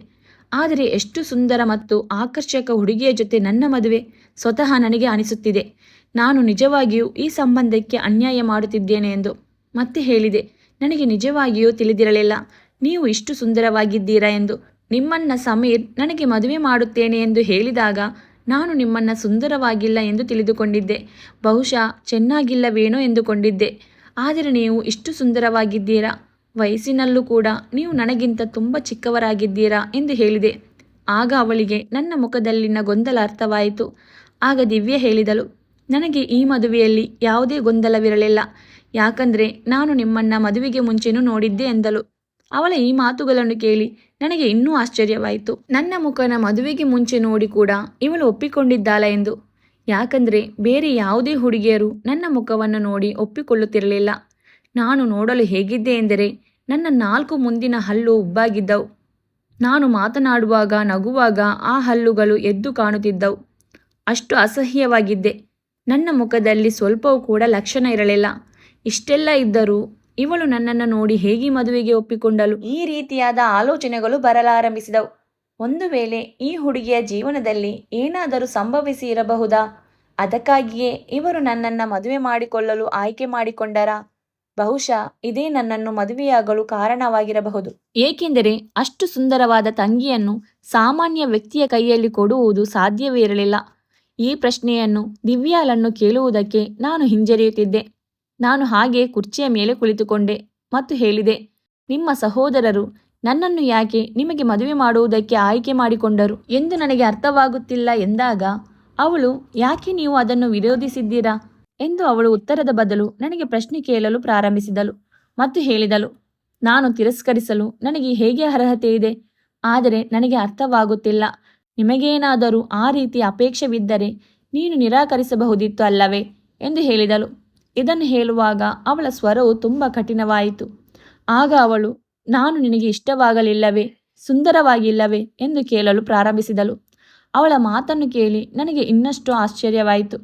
ಆದರೆ ಎಷ್ಟು ಸುಂದರ ಮತ್ತು ಆಕರ್ಷಕ ಹುಡುಗಿಯ ಜೊತೆ ನನ್ನ ಮದುವೆ? ಸ್ವತಃ ನನಗೆ ಅನಿಸುತ್ತಿದೆ ನಾನು ನಿಜವಾಗಿಯೂ ಈ ಸಂಬಂಧಕ್ಕೆ ಅನ್ಯಾಯ ಮಾಡುತ್ತಿದ್ದೇನೆ ಎಂದು. ಮತ್ತೆ ಹೇಳಿದೆ, ನನಗೆ ನಿಜವಾಗಿಯೂ ತಿಳಿದಿರಲಿಲ್ಲ ನೀವು ಇಷ್ಟು ಸುಂದರವಾಗಿದ್ದೀರಾ ಎಂದು. ನಿಮ್ಮನ್ನ ಸಮೀರ್ ನನಗೆ ಮದುವೆ ಮಾಡುತ್ತೇನೆ ಎಂದು ಹೇಳಿದಾಗ ನಾನು ನಿಮ್ಮನ್ನ ಸುಂದರವಾಗಿಲ್ಲ ಎಂದು ತಿಳಿದುಕೊಂಡಿದ್ದೆ. ಬಹುಶಃ ಚೆನ್ನಾಗಿಲ್ಲವೇನೋ ಎಂದುಕೊಂಡಿದ್ದೆ. ಆದರೆ ನೀವು ಇಷ್ಟು ಸುಂದರವಾಗಿದ್ದೀರಾ, ವಯಸ್ಸಿನಲ್ಲೂ ಕೂಡ ನೀವು ನನಗಿಂತ ತುಂಬ ಚಿಕ್ಕವರಾಗಿದ್ದೀರಾ ಎಂದು ಹೇಳಿದೆ. ಆಗ ಅವಳಿಗೆ ನನ್ನ ಮುಖದಲ್ಲಿನ ಗೊಂದಲ ಅರ್ಥವಾಯಿತು. ಆಗ ದಿವ್ಯ ಹೇಳಿದಳು, ನನಗೆ ಈ ಮದುವೆಯಲ್ಲಿ ಯಾವುದೇ ಗೊಂದಲವಿರಲಿಲ್ಲ. ಯಾಕಂದರೆ ನಾನು ನಿಮ್ಮನ್ನ ಮದುವೆಗೆ ಮುಂಚೆನೂ ನೋಡಿದ್ದೆ ಎಂದಳು. ಅವಳ ಈ ಮಾತುಗಳನ್ನು ಕೇಳಿ ನನಗೆ ಇನ್ನೂ ಆಶ್ಚರ್ಯವಾಯಿತು. ನನ್ನ ಮುಖನ ಮದುವೆಗೆ ಮುಂಚೆ ನೋಡಿ ಕೂಡ ಇವಳು ಒಪ್ಪಿಕೊಂಡಿದ್ದಾಳ ಎಂದು. ಯಾಕಂದರೆ ಬೇರೆ ಯಾವುದೇ ಹುಡುಗಿಯರು ನನ್ನ ಮುಖವನ್ನು ನೋಡಿ ಒಪ್ಪಿಕೊಳ್ಳುತ್ತಿರಲಿಲ್ಲ. ನಾನು ನೋಡಲು ಹೇಗಿದ್ದೆ ಎಂದರೆ ನನ್ನ 4 ಮುಂದಿನ ಹಲ್ಲು ಉಬ್ಬಾಗಿದ್ದವು. ನಾನು ಮಾತನಾಡುವಾಗ ನಗುವಾಗ ಆ ಹಲ್ಲುಗಳು ಎದ್ದು ಕಾಣುತ್ತಿದ್ದವು. ಅಷ್ಟು ಅಸಹ್ಯವಾಗಿದ್ದೆ. ನನ್ನ ಮುಖದಲ್ಲಿ ಸ್ವಲ್ಪವೂ ಕೂಡ ಲಕ್ಷಣ ಇರಲಿಲ್ಲ. ಇಷ್ಟೆಲ್ಲ ಇದ್ದರೂ ಇವಳು ನನ್ನನ್ನು ನೋಡಿ ಹೇಗೆ ಮದುವೆಗೆ ಒಪ್ಪಿಕೊಂಡಳು? ಈ ರೀತಿಯಾದ ಆಲೋಚನೆಗಳು ಬರಲಾರಂಭಿಸಿದವು. ಒಂದು ವೇಳೆ ಈ ಹುಡುಗಿಯ ಜೀವನದಲ್ಲಿ ಏನಾದರೂ ಸಂಭವಿಸಿ ಇರಬಹುದಾ? ಅದಕ್ಕಾಗಿಯೇ ಇವರು ನನ್ನನ್ನು ಮದುವೆ ಮಾಡಿಕೊಳ್ಳಲು ಆಯ್ಕೆ ಮಾಡಿಕೊಂಡರಾ? ಬಹುಶಃ ಇದೇ ನನ್ನನ್ನು ಮದುವೆಯಾಗಲು ಕಾರಣವಾಗಿರಬಹುದು. ಏಕೆಂದರೆ ಅಷ್ಟು ಸುಂದರವಾದ ತಂಗಿಯನ್ನು ಸಾಮಾನ್ಯ ವ್ಯಕ್ತಿಯ ಕೈಯಲ್ಲಿ ಕೊಡುವುದು ಸಾಧ್ಯವೇ ಇರಲಿಲ್ಲ. ಈ ಪ್ರಶ್ನೆಯನ್ನು ದಿವ್ಯಾಳನ್ನು ಕೇಳುವುದಕ್ಕೆ ನಾನು ಹಿಂಜರಿಯುತ್ತಿದ್ದೆ. ನಾನು ಹಾಗೆ ಕುರ್ಚಿಯ ಮೇಲೆ ಕುಳಿತುಕೊಂಡೆ ಮತ್ತು ಹೇಳಿದೆ, ನಿಮ್ಮ ಸಹೋದರರು ನನ್ನನ್ನು ಯಾಕೆ ನಿಮಗೆ ಮದುವೆ ಮಾಡುವುದಕ್ಕೆ ಆಯ್ಕೆ ಮಾಡಿಕೊಂಡರು ಎಂದು ನನಗೆ ಅರ್ಥವಾಗುತ್ತಿಲ್ಲ ಎಂದಾಗ ಅವಳು, ಯಾಕೆ ನೀವು ಅದನ್ನು ವಿರೋಧಿಸಿದ್ದೀರಾ ಎಂದು ಅವಳು ಉತ್ತರದ ಬದಲು ನನಗೆ ಪ್ರಶ್ನೆ ಕೇಳಲು ಪ್ರಾರಂಭಿಸಿದಳು ಮತ್ತು ಹೇಳಿದಳು, ನಾನು ತಿರಸ್ಕರಿಸಲು ನನಗೆ ಹೇಗೆ ಅರ್ಹತೆ ಇದೆ? ಆದರೆ ನನಗೆ ಅರ್ಥವಾಗುತ್ತಿಲ್ಲ. ನಿಮಗೇನಾದರೂ ಆ ರೀತಿ ಅಪೇಕ್ಷೆವಿದ್ದರೆ ನೀನು ನಿರಾಕರಿಸಬಹುದಿತ್ತು ಅಲ್ಲವೇ ಎಂದು ಹೇಳಿದಳು. ಇದನ್ನು ಹೇಳುವಾಗ ಅವಳ ಸ್ವರವು ತುಂಬ ಕಠಿಣವಾಯಿತು. ಆಗ ಅವಳು, ನಾನು ನಿನಗೆ ಇಷ್ಟವಾಗಲಿಲ್ಲವೇ, ಸುಂದರವಾಗಿಲ್ಲವೇ ಎಂದು ಕೇಳಲು ಪ್ರಾರಂಭಿಸಿದಳು. ಅವಳ ಮಾತನ್ನು ಕೇಳಿ ನನಗೆ ಇನ್ನಷ್ಟು ಆಶ್ಚರ್ಯವಾಯಿತು.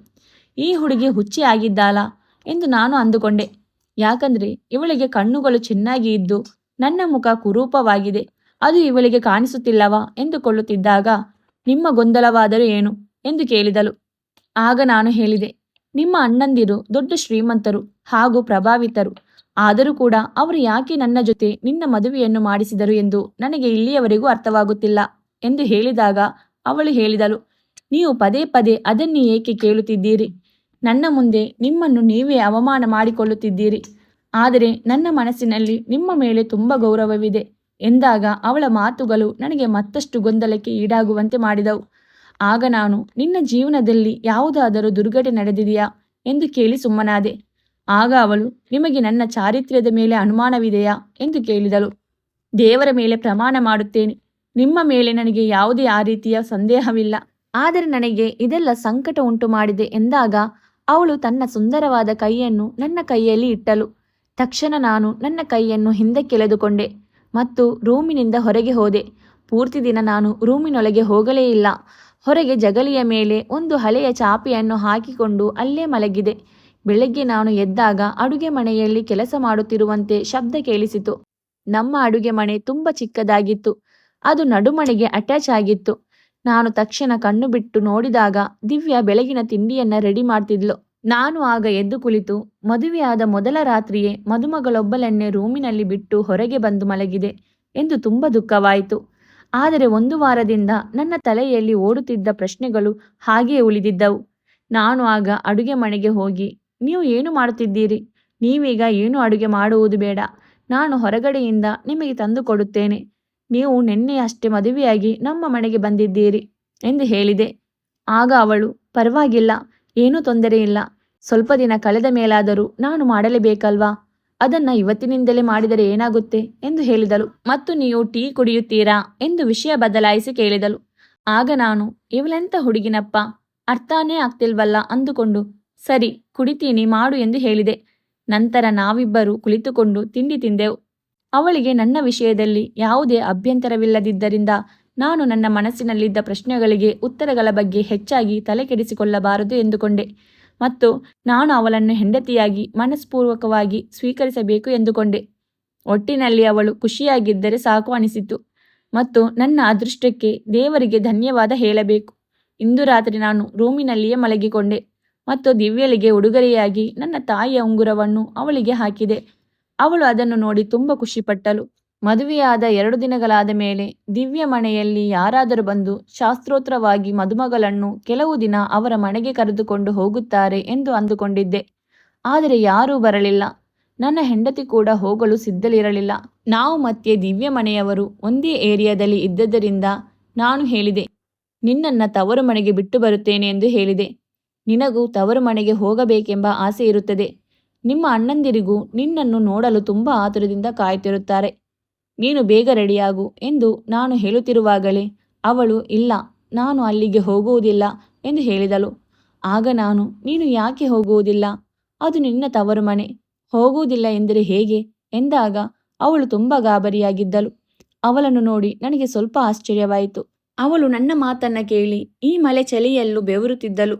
ಈ ಹುಡುಗಿ ಹುಚ್ಚಿ ಆಗಿದ್ದಾಳಾ ಎಂದು ನಾನು ಅಂದುಕೊಂಡೆ. ಯಾಕಂದರೆ ಇವಳಿಗೆ ಕಣ್ಣುಗಳು ಚೆನ್ನಾಗಿ ಇದ್ದು ನನ್ನ ಮುಖ ಕುರೂಪವಾಗಿದೆ. ಅದು ಇವಳಿಗೆ ಕಾಣಿಸುತ್ತಿಲ್ಲವಾ ಎಂದುಕೊಳ್ಳುತ್ತಿದ್ದಾಗ ನಿಮ್ಮ ಗೊಂದಲವಾದರೂ ಏನು ಎಂದು ಕೇಳಿದಳು. ಆಗ ನಾನು ಹೇಳಿದೆ, ನಿಮ್ಮ ಅಣ್ಣಂದಿರು ದೊಡ್ಡ ಶ್ರೀಮಂತರು ಹಾಗೂ ಪ್ರಭಾವಿತರು. ಆದರೂ ಕೂಡ ಅವರು ಯಾಕೆ ನನ್ನ ಜೊತೆ ನಿನ್ನ ಮದುವೆಯನ್ನು ಮಾಡಿಸಿದರು ಎಂದು ನನಗೆ ಇಲ್ಲಿಯವರೆಗೂ ಅರ್ಥವಾಗುತ್ತಿಲ್ಲ ಎಂದು ಹೇಳಿದಾಗ ಅವಳು ಹೇಳಿದಳು, ನೀವು ಪದೇ ಪದೇ ಅದನ್ನೇ ಏಕೆ ಕೇಳುತ್ತಿದ್ದೀರಿ? ನನ್ನ ಮುಂದೆ ನಿಮ್ಮನ್ನು ನೀವೇ ಅವಮಾನ ಮಾಡಿಕೊಳ್ಳುತ್ತಿದ್ದೀರಿ. ಆದರೆ ನನ್ನ ಮನಸ್ಸಿನಲ್ಲಿ ನಿಮ್ಮ ಮೇಲೆ ತುಂಬ ಗೌರವವಿದೆ ಎಂದಾಗ ಅವಳ ಮಾತುಗಳು ನನಗೆ ಮತ್ತಷ್ಟು ಗೊಂದಲಕ್ಕೆ ಈಡಾಗುವಂತೆ ಮಾಡಿದವು. ಆಗ ನಾನು, ನಿನ್ನ ಜೀವನದಲ್ಲಿ ಯಾವುದಾದರೂ ದುರ್ಘಟನೆ ನಡೆದಿದೆಯಾ ಎಂದು ಕೇಳಿ ಸುಮ್ಮನಾದೆ. ಆಗ ಅವಳು, ನಿಮಗೆ ನನ್ನ ಚಾರಿತ್ರ್ಯದ ಮೇಲೆ ಅನುಮಾನವಿದೆಯಾ ಎಂದು ಕೇಳಿದಳು. ದೇವರ ಮೇಲೆ ಪ್ರಮಾಣ ಮಾಡುತ್ತೇನೆ, ನಿಮ್ಮ ಮೇಲೆ ನನಗೆ ಯಾವುದೇ ಆ ರೀತಿಯ ಸಂದೇಹವಿಲ್ಲ. ಆದರೆ ನನಗೆ ಇದೆಲ್ಲ ಸಂಕಟ ಉಂಟು ಮಾಡಿದೆ ಎಂದಾಗ ಅವಳು ತನ್ನ ಸುಂದರವಾದ ಕೈಯನ್ನು ನನ್ನ ಕೈಯಲ್ಲಿ ಇಟ್ಟಳು. ತಕ್ಷಣ ನಾನು ನನ್ನ ಕೈಯನ್ನು ಹಿಂದಕ್ಕೆಳೆದುಕೊಂಡೆ ಮತ್ತು ರೂಮಿನಿಂದ ಹೊರಗೆ ಹೋದೆ. ಪೂರ್ತಿ ದಿನ ನಾನು ರೂಮಿನೊಳಗೆ ಹೋಗಲೇ ಇಲ್ಲ. ಹೊರಗೆ ಜಗಲಿಯ ಮೇಲೆ ಒಂದು ಹಳೆಯ ಚಾಪೆಯನ್ನು ಹಾಕಿಕೊಂಡು ಅಲ್ಲೇ ಮಲಗಿದೆ. ಬೆಳಗ್ಗೆ ನಾನು ಎದ್ದಾಗ ಅಡುಗೆ ಮನೆಯಲ್ಲಿ ಕೆಲಸ ಮಾಡುತ್ತಿರುವಂತೆ ಶಬ್ದ ಕೇಳಿಸಿತು. ನಮ್ಮ ಅಡುಗೆ ಮನೆ ತುಂಬ ಚಿಕ್ಕದಾಗಿತ್ತು. ಅದು ನಡುಮನೆಗೆ ಅಟ್ಯಾಚ್ ಆಗಿತ್ತು. ನಾನು ತಕ್ಷಣ ಕಣ್ಣು ಬಿಟ್ಟು ನೋಡಿದಾಗ ದಿವ್ಯಾ ಬೆಳಗಿನ ತಿಂಡಿಯನ್ನ ರೆಡಿ ಮಾಡ್ತಿದ್ಲು. ನಾನು ಆಗ ಎದ್ದು ಕುಳಿತು, ಮದುವೆಯಾದ ಮೊದಲ ರಾತ್ರಿಯೇ ಮದುಮಗಳೊಬ್ಬಳನ್ನೇ ರೂಮಿನಲ್ಲಿ ಬಿಟ್ಟು ಹೊರಗೆ ಬಂದು ಮಲಗಿದೆ ಎಂದು ತುಂಬ ದುಃಖವಾಯಿತು. ಆದರೆ 1 ವಾರದಿಂದ ನನ್ನ ತಲೆಯಲ್ಲಿ ಓಡುತ್ತಿದ್ದ ಪ್ರಶ್ನೆಗಳು ಹಾಗೆಯೇ ಉಳಿದಿದ್ದವು. ನಾನು ಆಗ ಅಡುಗೆ ಮನೆಗೆ ಹೋಗಿ, ನೀವು ಏನು ಮಾಡುತ್ತಿದ್ದೀರಿ? ನೀವೀಗ ಏನು ಅಡುಗೆ ಮಾಡುವುದು ಬೇಡ, ನಾನು ಹೊರಗಡೆಯಿಂದ ನಿಮಗೆ ತಂದು ಕೊಡುತ್ತೇನೆ. ನೀವು ನಿನ್ನೆಯಷ್ಟೇ ಮದುವೆಯಾಗಿ ನಮ್ಮ ಮನೆಗೆ ಬಂದಿದ್ದೀರಿ ಎಂದು ಹೇಳಿದೆ. ಆಗ ಅವಳು, ಪರವಾಗಿಲ್ಲ, ಏನೂ ತೊಂದರೆ ಇಲ್ಲ, ಸ್ವಲ್ಪ ದಿನ ಕಳೆದ ಮೇಲಾದರೂ ನಾನು ಮಾಡಲೇಬೇಕಲ್ವಾ, ಅದನ್ನ ಇವತ್ತಿನಿಂದಲೇ ಮಾಡಿದರೆ ಏನಾಗುತ್ತೆ ಎಂದು ಹೇಳಿದಳು. ಮತ್ತು ನೀವು ಟೀ ಕುಡಿಯುತ್ತೀರಾ ಎಂದು ವಿಷಯ ಬದಲಾಯಿಸಿ ಕೇಳಿದಳು. ಆಗ ನಾನು, ಇವಳೆಂಥ ಹುಡುಗಿನಪ್ಪ, ಅರ್ಥನೇ ಆಗ್ತಿಲ್ವಲ್ಲ ಅಂದುಕೊಂಡು, ಸರಿ ಕುಡಿತೀನಿ ಮಾಡು ಎಂದು ಹೇಳಿದೆ. ನಂತರ ನಾವಿಬ್ಬರು ಕುಳಿತುಕೊಂಡು ತಿಂಡಿ ತಿಂದೆವು. ಅವಳಿಗೆ ನನ್ನ ವಿಷಯದಲ್ಲಿ ಯಾವುದೇ ಅಭ್ಯಂತರವಿಲ್ಲದಿದ್ದರಿಂದ ನಾನು ನನ್ನ ಮನಸ್ಸಿನಲ್ಲಿದ್ದ ಪ್ರಶ್ನೆಗಳಿಗೆ ಉತ್ತರಗಳ ಬಗ್ಗೆ ಹೆಚ್ಚಾಗಿ ತಲೆಕೆಡಿಸಿಕೊಳ್ಳಬಾರದು ಎಂದುಕೊಂಡೆ ಮತ್ತು ನಾನು ಅವಳನ್ನು ಹೆಂಡತಿಯಾಗಿ ಮನಸ್ಪೂರ್ವಕವಾಗಿ ಸ್ವೀಕರಿಸಬೇಕು ಎಂದುಕೊಂಡೆ. ಒಟ್ಟಿನಲ್ಲಿ ಅವಳು ಖುಷಿಯಾಗಿದ್ದರೆ ಸಾಕು ಅನಿಸಿತು ಮತ್ತು ನನ್ನ ಅದೃಷ್ಟಕ್ಕೆ ದೇವರಿಗೆ ಧನ್ಯವಾದ ಹೇಳಬೇಕು. ಇಂದು ರಾತ್ರಿ ನಾನು ರೂಮಿನಲ್ಲಿಯೇ ಮಲಗಿಕೊಂಡೆ ಮತ್ತು ದಿವ್ಯಳಿಗೆ ಉಡುಗೊರೆಯಾಗಿ ನನ್ನ ತಾಯಿಯ ಉಂಗುರವನ್ನು ಅವಳಿಗೆ ಹಾಕಿದೆ. ಅವಳು ಅದನ್ನು ನೋಡಿ ತುಂಬ ಖುಷಿಪಟ್ಟಳು. ಮದುವೆಯಾದ 2 ದಿನಗಳಾದ ಮೇಲೆ ದಿವ್ಯ ಮನೆಯಲ್ಲಿ ಯಾರಾದರೂ ಬಂದು ಶಾಸ್ತ್ರೋತ್ರವಾಗಿ ಮದುಮಗಳನ್ನು ಕೆಲವು ದಿನ ಅವರ ಮನೆಗೆ ಕರೆದುಕೊಂಡು ಹೋಗುತ್ತಾರೆ ಎಂದು ಅಂದುಕೊಂಡಿದ್ದೆ. ಆದರೆ ಯಾರೂ ಬರಲಿಲ್ಲ. ನನ್ನ ಹೆಂಡತಿ ಕೂಡ ಹೋಗಲು ಸಿದ್ಧಲಿರಲಿಲ್ಲ. ನಾವು ಮತ್ತೆ ದಿವ್ಯ ಮನೆಯವರು ಒಂದೇ ಏರಿಯಾದಲ್ಲಿ ಇದ್ದದರಿಂದ ನಾನು ಹೇಳಿದೆ, ನಿನ್ನನ್ನು ತವರು ಮನೆಗೆ ಬಿಟ್ಟು ಬರುತ್ತೇನೆ ಎಂದು ಹೇಳಿದೆ. ನಿನಗೂ ತವರು ಮನೆಗೆ ಹೋಗಬೇಕೆಂಬ ಆಸೆ ಇರುತ್ತದೆ. ನಿಮ್ಮ ಅಣ್ಣಂದಿರಿಗೂ ನಿನ್ನನ್ನು ನೋಡಲು ತುಂಬ ಆತುರದಿಂದ ಕಾಯುತ್ತಿರುತ್ತಾರೆ. ನೀನು ಬೇಗ ರೆಡಿಯಾಗು ಎಂದು ನಾನು ಹೇಳುತ್ತಿರುವಾಗಲೇ ಅವಳು, ಇಲ್ಲ, ನಾನು ಅಲ್ಲಿಗೆ ಹೋಗುವುದಿಲ್ಲ ಎಂದು ಹೇಳಿದಳು. ಆಗ ನಾನು, ನೀನು ಯಾಕೆ ಹೋಗುವುದಿಲ್ಲ? ಅದು ನಿನ್ನ ತವರು ಮನೆ, ಹೋಗುವುದಿಲ್ಲ ಎಂದರೆ ಹೇಗೆ ಎಂದಾಗ ಅವಳು ತುಂಬ ಗಾಬರಿಯಾಗಿದ್ದಳು. ಅವಳನ್ನು ನೋಡಿ ನನಗೆ ಸ್ವಲ್ಪ ಆಶ್ಚರ್ಯವಾಯಿತು. ಅವಳು ನನ್ನ ಮಾತನ್ನ ಕೇಳಿ ಈ ಮಳೆ ಚಳಿಯಲ್ಲೂ ಬೆವರುತ್ತಿದ್ದಳು.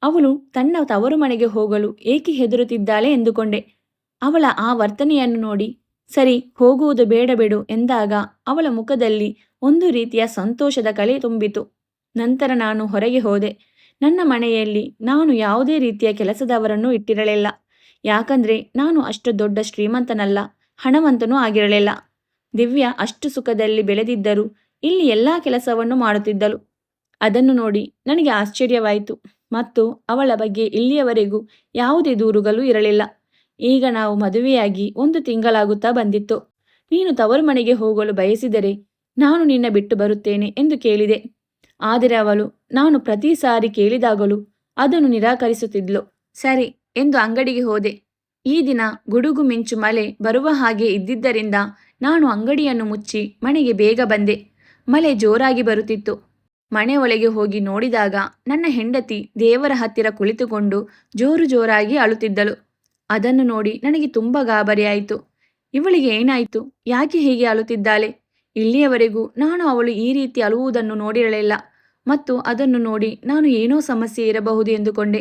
ಅವಳು ತನ್ನ ತವರು ಮನೆಗೆ ಹೋಗಲು ಏಕೆ ಹೆದರುತ್ತಿದ್ದಾಳೆ ಎಂದುಕೊಂಡೆ. ಅವಳ ಆ ವರ್ತನೆಯನ್ನು ನೋಡಿ, ಸರಿ ಹೋಗುವುದು ಬೇಡ ಬಿಡು ಎಂದಾಗ ಅವಳ ಮುಖದಲ್ಲಿ ಒಂದು ರೀತಿಯ ಸಂತೋಷದ ಕಳೆ ತುಂಬಿತು. ನಂತರ ನಾನು ಹೊರಗೆ ಹೋದೆ. ನನ್ನ ಮನೆಯಲ್ಲಿ ನಾನು ಯಾವುದೇ ರೀತಿಯ ಕೆಲಸದವರನ್ನು ಇಟ್ಟಿರಲಿಲ್ಲ. ಯಾಕಂದ್ರೆ ನಾನು ಅಷ್ಟು ದೊಡ್ಡ ಶ್ರೀಮಂತನಲ್ಲ, ಹಣವಂತನೂ ಆಗಿರಲಿಲ್ಲ. ದಿವ್ಯಾ ಅಷ್ಟು ಸುಖದಲ್ಲಿ ಬೆಳೆದಿದ್ದರೂ ಇಲ್ಲಿ ಎಲ್ಲ ಕೆಲಸವನ್ನು ಮಾಡುತ್ತಿದ್ದಳು. ಅದನ್ನು ನೋಡಿ ನನಗೆ ಆಶ್ಚರ್ಯವಾಯಿತು ಮತ್ತು ಅವಳ ಬಗ್ಗೆ ಇಲ್ಲಿಯವರೆಗೂ ಯಾವುದೇ ದೂರುಗಳು ಇರಲಿಲ್ಲ. ಈಗ ನಾವು ಮದುವೆಯಾಗಿ 1 ತಿಂಗಳಾಗುತ್ತಾ ಬಂದಿತ್ತು. ನೀನು ತವರು ಮನೆಗೆ ಹೋಗಲು ಬಯಸಿದರೆ ನಾನು ನಿನ್ನ ಬಿಟ್ಟು ಬರುತ್ತೇನೆ ಎಂದು ಕೇಳಿದೆ. ಆದರೆ ಅವಳು ನಾನು ಪ್ರತಿ ಸಾರಿ ಕೇಳಿದಾಗಲೂ ಅದನ್ನು ನಿರಾಕರಿಸುತ್ತಿದ್ಲು. ಸರಿ ಎಂದು ಅಂಗಡಿಗೆ ಹೋದೆ. ಈ ದಿನ ಗುಡುಗು ಮಿಂಚು ಮಳೆ ಬರುವ ಹಾಗೆ ಇದ್ದಿದ್ದರಿಂದ ನಾನು ಅಂಗಡಿಯನ್ನು ಮುಚ್ಚಿ ಮನೆಗೆ ಬೇಗ ಬಂದೆ. ಮಳೆ ಜೋರಾಗಿ ಬರುತ್ತಿತ್ತು. ಮನೆ ಒಳಗೆ ಹೋಗಿ ನೋಡಿದಾಗ ನನ್ನ ಹೆಂಡತಿ ದೇವರ ಹತ್ತಿರ ಕುಳಿತುಕೊಂಡು ಜೋರು ಜೋರಾಗಿ ಅಳುತ್ತಿದ್ದಳು. ಅದನ್ನು ನೋಡಿ ನನಗೆ ತುಂಬ ಗಾಬರಿಯಾಯಿತು. ಇವಳಿಗೆ ಏನಾಯಿತು? ಯಾಕೆ ಹೀಗೆ ಅಳುತ್ತಿದ್ದಾಳೆ? ಇಲ್ಲಿಯವರೆಗೂ ನಾನು ಅವಳು ಈ ರೀತಿ ಅಳುವುದನ್ನು ನೋಡಿರಲಿಲ್ಲ ಮತ್ತು ಅದನ್ನು ನೋಡಿ ನಾನು ಏನೋ ಸಮಸ್ಯೆ ಇರಬಹುದು ಎಂದುಕೊಂಡೆ.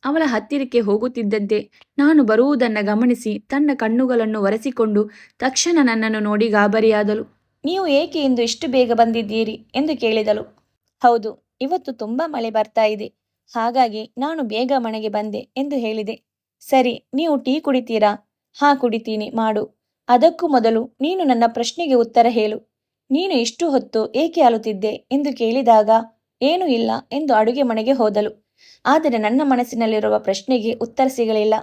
ಅವಳ ಹತ್ತಿರಕ್ಕೆ ಹೋಗುತ್ತಿದ್ದಂತೆ ನಾನು ಬರುವುದನ್ನು ಗಮನಿಸಿ ತನ್ನ ಕಣ್ಣುಗಳನ್ನು ಒರೆಸಿಕೊಂಡು ತಕ್ಷಣ ನನ್ನನ್ನು ನೋಡಿ ಗಾಬರಿಯಾದಳು. ನೀವು ಏಕೆ ಇಂದು ಇಷ್ಟು ಬೇಗ ಬಂದಿದ್ದೀರಿ ಎಂದು ಕೇಳಿದಳು. ಹೌದು, ಇವತ್ತು ತುಂಬ ಮಳೆ ಬರ್ತಾ ಇದೆ, ಹಾಗಾಗಿ ನಾನು ಬೇಗ ಮನೆಗೆ ಬಂದೆ ಎಂದು ಹೇಳಿದೆ. ಸರಿ, ನೀವು ಟೀ ಕುಡಿತೀರಾ? ಹಾ ಕುಡಿತೀನಿ, ಮಾಡು. ಅದಕ್ಕೂ ಮೊದಲು ನೀನು ನನ್ನ ಪ್ರಶ್ನೆಗೆ ಉತ್ತರ ಹೇಳು. ನೀನು ಇಷ್ಟು ಹೊತ್ತು ಏಕೆ ಅಳುತ್ತಿದ್ದೆ ಎಂದು ಕೇಳಿದಾಗ ಏನೂ ಇಲ್ಲ ಎಂದು ಅಡುಗೆ ಮನೆಗೆ ಹೋದಳು. ಆದರೆ ನನ್ನ ಮನಸ್ಸಿನಲ್ಲಿರುವ ಪ್ರಶ್ನೆಗೆ ಉತ್ತರ ಸಿಗಲಿಲ್ಲ.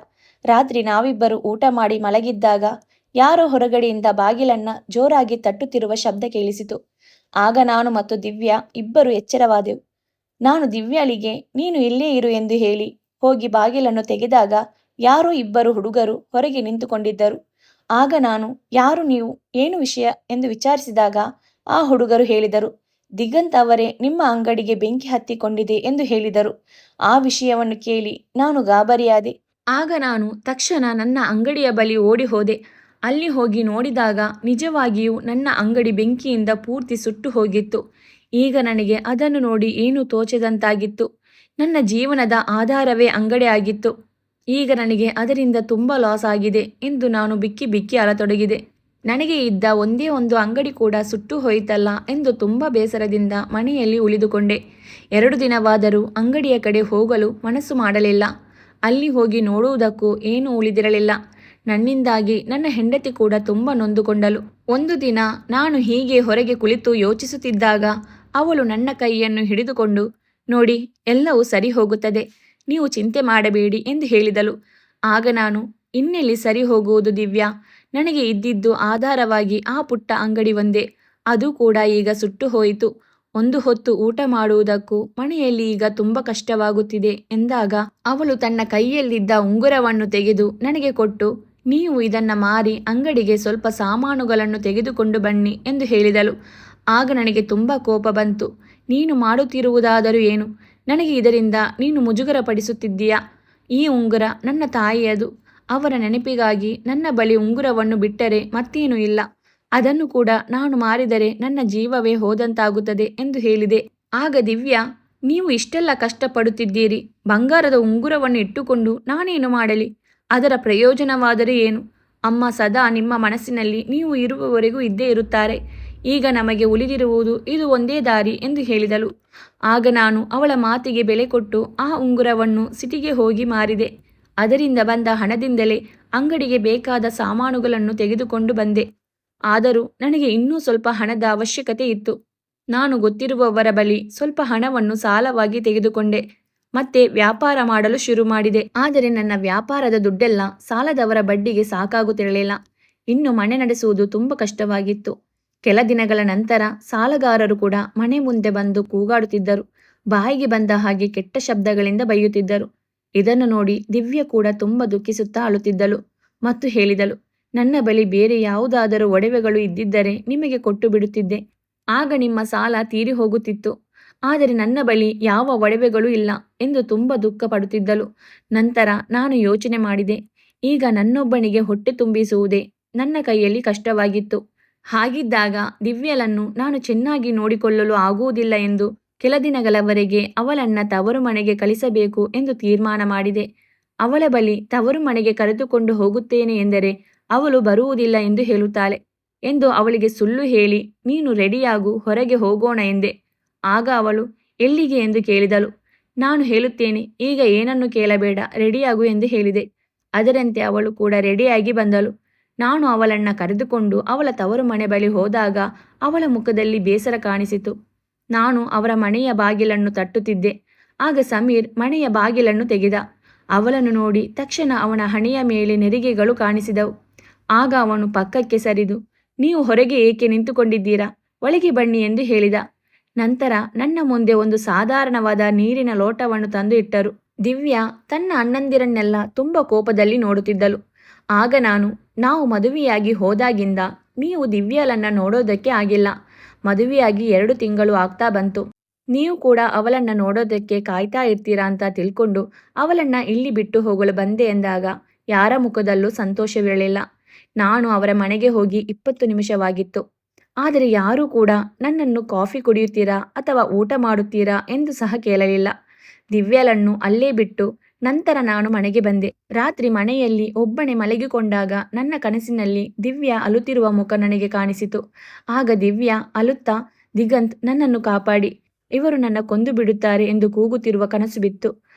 ರಾತ್ರಿ ನಾವಿಬ್ಬರು ಊಟ ಮಾಡಿ ಮಲಗಿದ್ದಾಗ ಯಾರೋ ಹೊರಗಡೆಯಿಂದ ಬಾಗಿಲನ್ನ ಜೋರಾಗಿ ತಟ್ಟುತ್ತಿರುವ ಶಬ್ದ ಕೇಳಿಸಿತು. ಆಗ ನಾನು ಮತ್ತು ದಿವ್ಯಾ ಇಬ್ಬರು ಎಚ್ಚರವಾದೆವು. ನಾನು ದಿವ್ಯಾಳಿಗೆ ನೀನು ಇಲ್ಲೇ ಇರು ಎಂದು ಹೇಳಿ ಹೋಗಿ ಬಾಗಿಲನ್ನು ತೆಗೆದಾಗ ಯಾರೋ ಇಬ್ಬರು ಹುಡುಗರು ಹೊರಗೆ ನಿಂತುಕೊಂಡಿದ್ದರು. ಆಗ ನಾನು ಯಾರು ನೀವು, ಏನು ವಿಷಯ ಎಂದು ವಿಚಾರಿಸಿದಾಗ ಆ ಹುಡುಗರು ಹೇಳಿದರು, ದಿಗಂತ್ ಅವರೇ, ನಿಮ್ಮ ಅಂಗಡಿಗೆ ಬೆಂಕಿ ಹತ್ತಿಕೊಂಡಿದೆ ಎಂದು ಹೇಳಿದರು. ಆ ವಿಷಯವನ್ನು ಕೇಳಿ ನಾನು ಗಾಬರಿಯಾದೆ. ಆಗ ನಾನು ತಕ್ಷಣ ನನ್ನ ಅಂಗಡಿಯ ಬಳಿ ಓಡಿ ಹೋದೆ. ಅಲ್ಲಿ ಹೋಗಿ ನೋಡಿದಾಗ ನಿಜವಾಗಿಯೂ ನನ್ನ ಅಂಗಡಿ ಬೆಂಕಿಯಿಂದ ಪೂರ್ತಿ ಸುಟ್ಟು ಹೋಗಿತ್ತು. ಈಗ ನನಗೆ ಅದನ್ನು ನೋಡಿ ಏನೂ ತೋಚದಂತಾಗಿತ್ತು. ನನ್ನ ಜೀವನದ ಆಧಾರವೇ ಅಂಗಡಿ ಆಗಿತ್ತು. ಈಗ ನನಗೆ ಅದರಿಂದ ತುಂಬ ಲಾಸ್ ಆಗಿದೆ ಎಂದು ನಾನು ಬಿಕ್ಕಿ ಬಿಕ್ಕಿ ಅಳತೊಡಗಿದೆ. ನನಗೆ ಇದ್ದ ಒಂದೇ ಒಂದು ಅಂಗಡಿ ಕೂಡ ಸುಟ್ಟು ಹೋಯಿತಲ್ಲ ಎಂದು ತುಂಬ ಬೇಸರದಿಂದ ಮನೆಯಲ್ಲಿ ಉಳಿದುಕೊಂಡೆ. 2 ದಿನವಾದರೂ ಅಂಗಡಿಯ ಕಡೆ ಹೋಗಲು ಮನಸ್ಸು ಮಾಡಲಿಲ್ಲ. ಅಲ್ಲಿ ಹೋಗಿ ನೋಡುವುದಕ್ಕೂ ಏನೂ ಉಳಿದಿರಲಿಲ್ಲ. ನನ್ನಿಂದಾಗಿ ನನ್ನ ಹೆಂಡತಿ ಕೂಡ ತುಂಬ ನೊಂದುಕೊಂಡಳು. ಒಂದು ದಿನ ನಾನು ಹೀಗೆ ಹೊರಗೆ ಕುಳಿತು ಯೋಚಿಸುತ್ತಿದ್ದಾಗ ಅವಳು ನನ್ನ ಕೈಯನ್ನು ಹಿಡಿದುಕೊಂಡು, ನೋಡಿ, ಎಲ್ಲವೂ ಸರಿ ಹೋಗುತ್ತದೆ, ನೀವು ಚಿಂತೆ ಮಾಡಬೇಡಿ ಎಂದು ಹೇಳಿದಳು. ಆಗ ನಾನು, ಇನ್ನೆಲ್ಲಿ ಸರಿ ಹೋಗುವುದು ದಿವ್ಯಾ, ನನಗೆ ಇದ್ದಿದ್ದು ಆಧಾರವಾಗಿ ಆ ಪುಟ್ಟ ಅಂಗಡಿ ಒಂದೇ, ಅದು ಕೂಡ ಈಗ ಸುಟ್ಟು ಹೋಯಿತು. ಒಂದು ಹೊತ್ತು ಊಟ ಮಾಡುವುದಕ್ಕೂ ಮನೆಯಲ್ಲಿ ಈಗ ತುಂಬ ಕಷ್ಟವಾಗುತ್ತಿದೆ ಎಂದಾಗ ಅವಳು ತನ್ನ ಕೈಯಲ್ಲಿದ್ದ ಉಂಗುರವನ್ನು ತೆಗೆದು ನನಗೆ ಕೊಟ್ಟು, ನೀವು ಇದನ್ನು ಮಾರಿ ಅಂಗಡಿಗೆ ಸ್ವಲ್ಪ ಸಾಮಾನುಗಳನ್ನು ತೆಗೆದುಕೊಂಡು ಬನ್ನಿ ಎಂದು ಹೇಳಿದಳು. ಆಗ ನನಗೆ ತುಂಬ ಕೋಪ ಬಂತು. ನೀನು ಮಾಡುತ್ತಿರುವುದಾದರೂ ಏನು? ನನಗೆ ಇದರಿಂದ ನೀನು ಮುಜುಗರ ಪಡಿಸುತ್ತಿದ್ದೀಯಾ? ಈ ಉಂಗುರ ನನ್ನ ತಾಯಿಯದು. ಅವರ ನೆನಪಿಗಾಗಿ ನನ್ನ ಬಳಿ ಉಂಗುರವನ್ನು ಬಿಟ್ಟರೆ ಮತ್ತೇನೂ ಇಲ್ಲ. ಅದನ್ನು ಕೂಡ ನಾನು ಮಾರಿದರೆ ನನ್ನ ಜೀವವೇ ಹೋದಂತಾಗುತ್ತದೆ ಎಂದು ಹೇಳಿದೆ. ಆಗ ದಿವ್ಯಾ, ನೀವು ಇಷ್ಟೆಲ್ಲ ಕಷ್ಟಪಡುತ್ತಿದ್ದೀರಿ, ಬಂಗಾರದ ಉಂಗುರವನ್ನು ಇಟ್ಟುಕೊಂಡು ನಾನೇನು ಮಾಡಲಿ? ಅದರ ಪ್ರಯೋಜನವಾದರೆ ಏನು? ಅಮ್ಮ ಸದಾ ನಿಮ್ಮ ಮನಸ್ಸಿನಲ್ಲಿ ನೀವು ಇರುವವರೆಗೂ ಇದ್ದೇ ಇರುತ್ತಾರೆ. ಈಗ ನಮಗೆ ಉಳಿದಿರುವುದು ಇದು ಒಂದೇ ದಾರಿ ಎಂದು ಹೇಳಿದಳು. ಆಗ ನಾನು ಅವಳ ಮಾತಿಗೆ ಬೆಲೆ ಕೊಟ್ಟು ಆ ಉಂಗುರವನ್ನು ಸಿಟಿಗೆ ಹೋಗಿ ಮಾರಿದೆ. ಅದರಿಂದ ಬಂದ ಹಣದಿಂದಲೇ ಅಂಗಡಿಗೆ ಬೇಕಾದ ಸಾಮಾನುಗಳನ್ನು ತೆಗೆದುಕೊಂಡು ಬಂದೆ. ಆದರೂ ನನಗೆ ಇನ್ನೂ ಸ್ವಲ್ಪ ಹಣದ ಅವಶ್ಯಕತೆ ಇತ್ತು. ನಾನು ಗೊತ್ತಿರುವವರ ಬಳಿ ಸ್ವಲ್ಪ ಹಣವನ್ನು ಸಾಲವಾಗಿ ತೆಗೆದುಕೊಂಡೆ. ಮತ್ತೆ ವ್ಯಾಪಾರ ಮಾಡಲು ಶುರು ಮಾಡಿದೆ. ಆದರೆ ನನ್ನ ವ್ಯಾಪಾರದ ದುಡ್ಡೆಲ್ಲ ಸಾಲದವರ ಬಡ್ಡಿಗೆ ಸಾಕಾಗುತ್ತಿರಲಿಲ್ಲ. ಇನ್ನು ಮನೆ ನಡೆಸುವುದು ತುಂಬ ಕಷ್ಟವಾಗಿತ್ತು. ಕೆಲ ದಿನಗಳ ನಂತರ ಸಾಲಗಾರರು ಕೂಡ ಮನೆ ಮುಂದೆ ಬಂದು ಕೂಗಾಡುತ್ತಿದ್ದರು. ಬಾಯಿಗೆ ಬಂದ ಹಾಗೆ ಕೆಟ್ಟ ಶಬ್ದಗಳಿಂದ ಬೈಯುತ್ತಿದ್ದರು. ಇದನ್ನು ನೋಡಿ ದಿವ್ಯ ಕೂಡ ತುಂಬ ದುಃಖಿಸುತ್ತಾ ಅಳುತ್ತಿದ್ದಳು ಮತ್ತು ಹೇಳಿದಳು, ನನ್ನ ಬಳಿ ಬೇರೆ ಯಾವುದಾದರೂ ಒಡವೆಗಳು ಇದ್ದಿದ್ದರೆ ನಿಮಗೆ ಕೊಟ್ಟು ಬಿಡುತ್ತಿದ್ದೆ. ಆಗ ನಿಮ್ಮ ಸಾಲ ತೀರಿ ಹೋಗುತ್ತಿತ್ತು. ಆದರೆ ನನ್ನ ಬಳಿ ಯಾವ ಒಡವೆಗಳೂ ಇಲ್ಲ ಎಂದು ತುಂಬ ದುಃಖ ಪಡುತ್ತಿದ್ದಳು. ನಂತರ ನಾನು ಯೋಚನೆ ಮಾಡಿದೆ. ಈಗ ನನ್ನೊಬ್ಬನಿಗೆ ಹೊಟ್ಟೆ ತುಂಬಿಸುವುದೇ ನನ್ನ ಕೈಯಲ್ಲಿ ಕಷ್ಟವಾಗಿತ್ತು. ಹಾಗಿದ್ದಾಗ ದಿವ್ಯಳನ್ನು ನಾನು ಚೆನ್ನಾಗಿ ನೋಡಿಕೊಳ್ಳಲು ಆಗುವುದಿಲ್ಲ ಎಂದು ಕೆಲ ದಿನಗಳವರೆಗೆ ಅವಳನ್ನು ತವರು ಮನೆಗೆ ಕಳಿಸಬೇಕು ಎಂದು ತೀರ್ಮಾನ ಮಾಡಿದೆ. ಅವಳ ಬಳಿ ತವರು ಮನೆಗೆ ಕರೆದುಕೊಂಡು ಹೋಗುತ್ತೇನೆ ಎಂದರೆ ಅವಳು ಬರುವುದಿಲ್ಲ ಎಂದು ಹೇಳುತ್ತಾಳೆ ಎಂದು ಅವಳಿಗೆ ಸುಳ್ಳು ಹೇಳಿ, ನೀನು ರೆಡಿಯಾಗು, ಹೊರಗೆ ಹೋಗೋಣ ಎಂದೆ. ಆಗ ಅವಳು ಎಲ್ಲಿಗೆ ಎಂದು ಕೇಳಿದಳು. ನಾನು ಹೇಳುತ್ತೇನೆ, ಈಗ ಏನನ್ನು ಕೇಳಬೇಡ, ರೆಡಿಯಾಗು ಎಂದು ಹೇಳಿದೆ. ಅದರಂತೆ ಅವಳು ಕೂಡ ರೆಡಿಯಾಗಿ ಬಂದಳು. ನಾನು ಅವಳನ್ನು ಕರೆದುಕೊಂಡು ಅವಳ ತವರು ಮನೆ ಬಳಿ ಹೋದಾಗ ಅವಳ ಮುಖದಲ್ಲಿ ಬೇಸರ ಕಾಣಿಸಿತು. ನಾನು ಅವರ ಮನೆಯ ಬಾಗಿಲನ್ನು ತಟ್ಟುತ್ತಿದ್ದೆ. ಆಗ ಸಮೀರ್ ಮನೆಯ ಬಾಗಿಲನ್ನು ತೆಗೆದ. ಅವಳನ್ನು ನೋಡಿ ತಕ್ಷಣ ಅವನ ಹಣೆಯ ಮೇಲೆ ನೆರಿಗೆಗಳು ಕಾಣಿಸಿದವು. ಆಗ ಅವನು ಪಕ್ಕಕ್ಕೆ ಸರಿದು, ನೀವು ಹೊರಗೆ ಏಕೆ ನಿಂತುಕೊಂಡಿದ್ದೀರಾ, ಒಳಗೆ ಬನ್ನಿ ಎಂದು ಹೇಳಿದ. ನಂತರ ನನ್ನ ಮುಂದೆ ಒಂದು ಸಾಧಾರಣವಾದ ನೀರಿನ ಲೋಟವನ್ನು ತಂದು ಇಟ್ಟರು. ದಿವ್ಯಾ ತನ್ನ ಅಣ್ಣಂದಿರನ್ನೆಲ್ಲ ತುಂಬ ಕೋಪದಲ್ಲಿ ನೋಡುತ್ತಿದ್ದಳು. ಆಗ ನಾನು, ನಾವು ಮದುವೆಯಾಗಿ ಹೋದಾಗಿಂದ ನೀವು ದಿವ್ಯಾಳನ್ನು ನೋಡೋದಕ್ಕೆ ಆಗಿಲ್ಲ. ಮದುವೆಯಾಗಿ 2 ತಿಂಗಳು ಆಗ್ತಾ ಬಂತು. ನೀವು ಕೂಡ ಅವಳನ್ನು ನೋಡೋದಕ್ಕೆ ಕಾಯ್ತಾ ಇರ್ತೀರಾ ಅಂತ ತಿಳ್ಕೊಂಡು ಅವಳನ್ನು ಇಲ್ಲಿ ಬಿಟ್ಟು ಹೋಗಲು ಬಂದೆ ಎಂದಾಗ ಯಾರ ಮುಖದಲ್ಲೂ ಸಂತೋಷವಿರಲಿಲ್ಲ. ನಾನು ಅವರ ಮನೆಗೆ ಹೋಗಿ 20 ನಿಮಿಷವಾಗಿತ್ತು. ಆದರೆ ಯಾರೂ ಕೂಡ ನನ್ನನ್ನು ಕಾಫಿ ಕುಡಿಯುತ್ತೀರಾ ಅಥವಾ ಊಟ ಮಾಡುತ್ತೀರಾ ಎಂದು ಸಹ ಕೇಳಲಿಲ್ಲ. ದಿವ್ಯಾಳನ್ನು ಅಲ್ಲೇ ಬಿಟ್ಟು ನಂತರ ನಾನು ಮನೆಗೆ ಬಂದೆ. ರಾತ್ರಿ ಮನೆಯಲ್ಲಿ ಒಬ್ಬನೇ ಮಲಗಿಕೊಂಡಾಗ ನನ್ನ ಕನಸಿನಲ್ಲಿ ದಿವ್ಯಾ ಅಳುತ್ತಿರುವ ಮುಖ ನನಗೆ ಕಾಣಿಸಿತು. ಆಗ ದಿವ್ಯಾ ಅಳುತ್ತಾ, ದಿಗಂತ್ ನನ್ನನ್ನು ಕಾಪಾಡಿ, ಇವರು ನನ್ನ ಕೊಂದು ಬಿಡುತ್ತಾರೆ ಎಂದು ಕೂಗುತ್ತಿರುವ ಕನಸು ಬಿತ್ತು.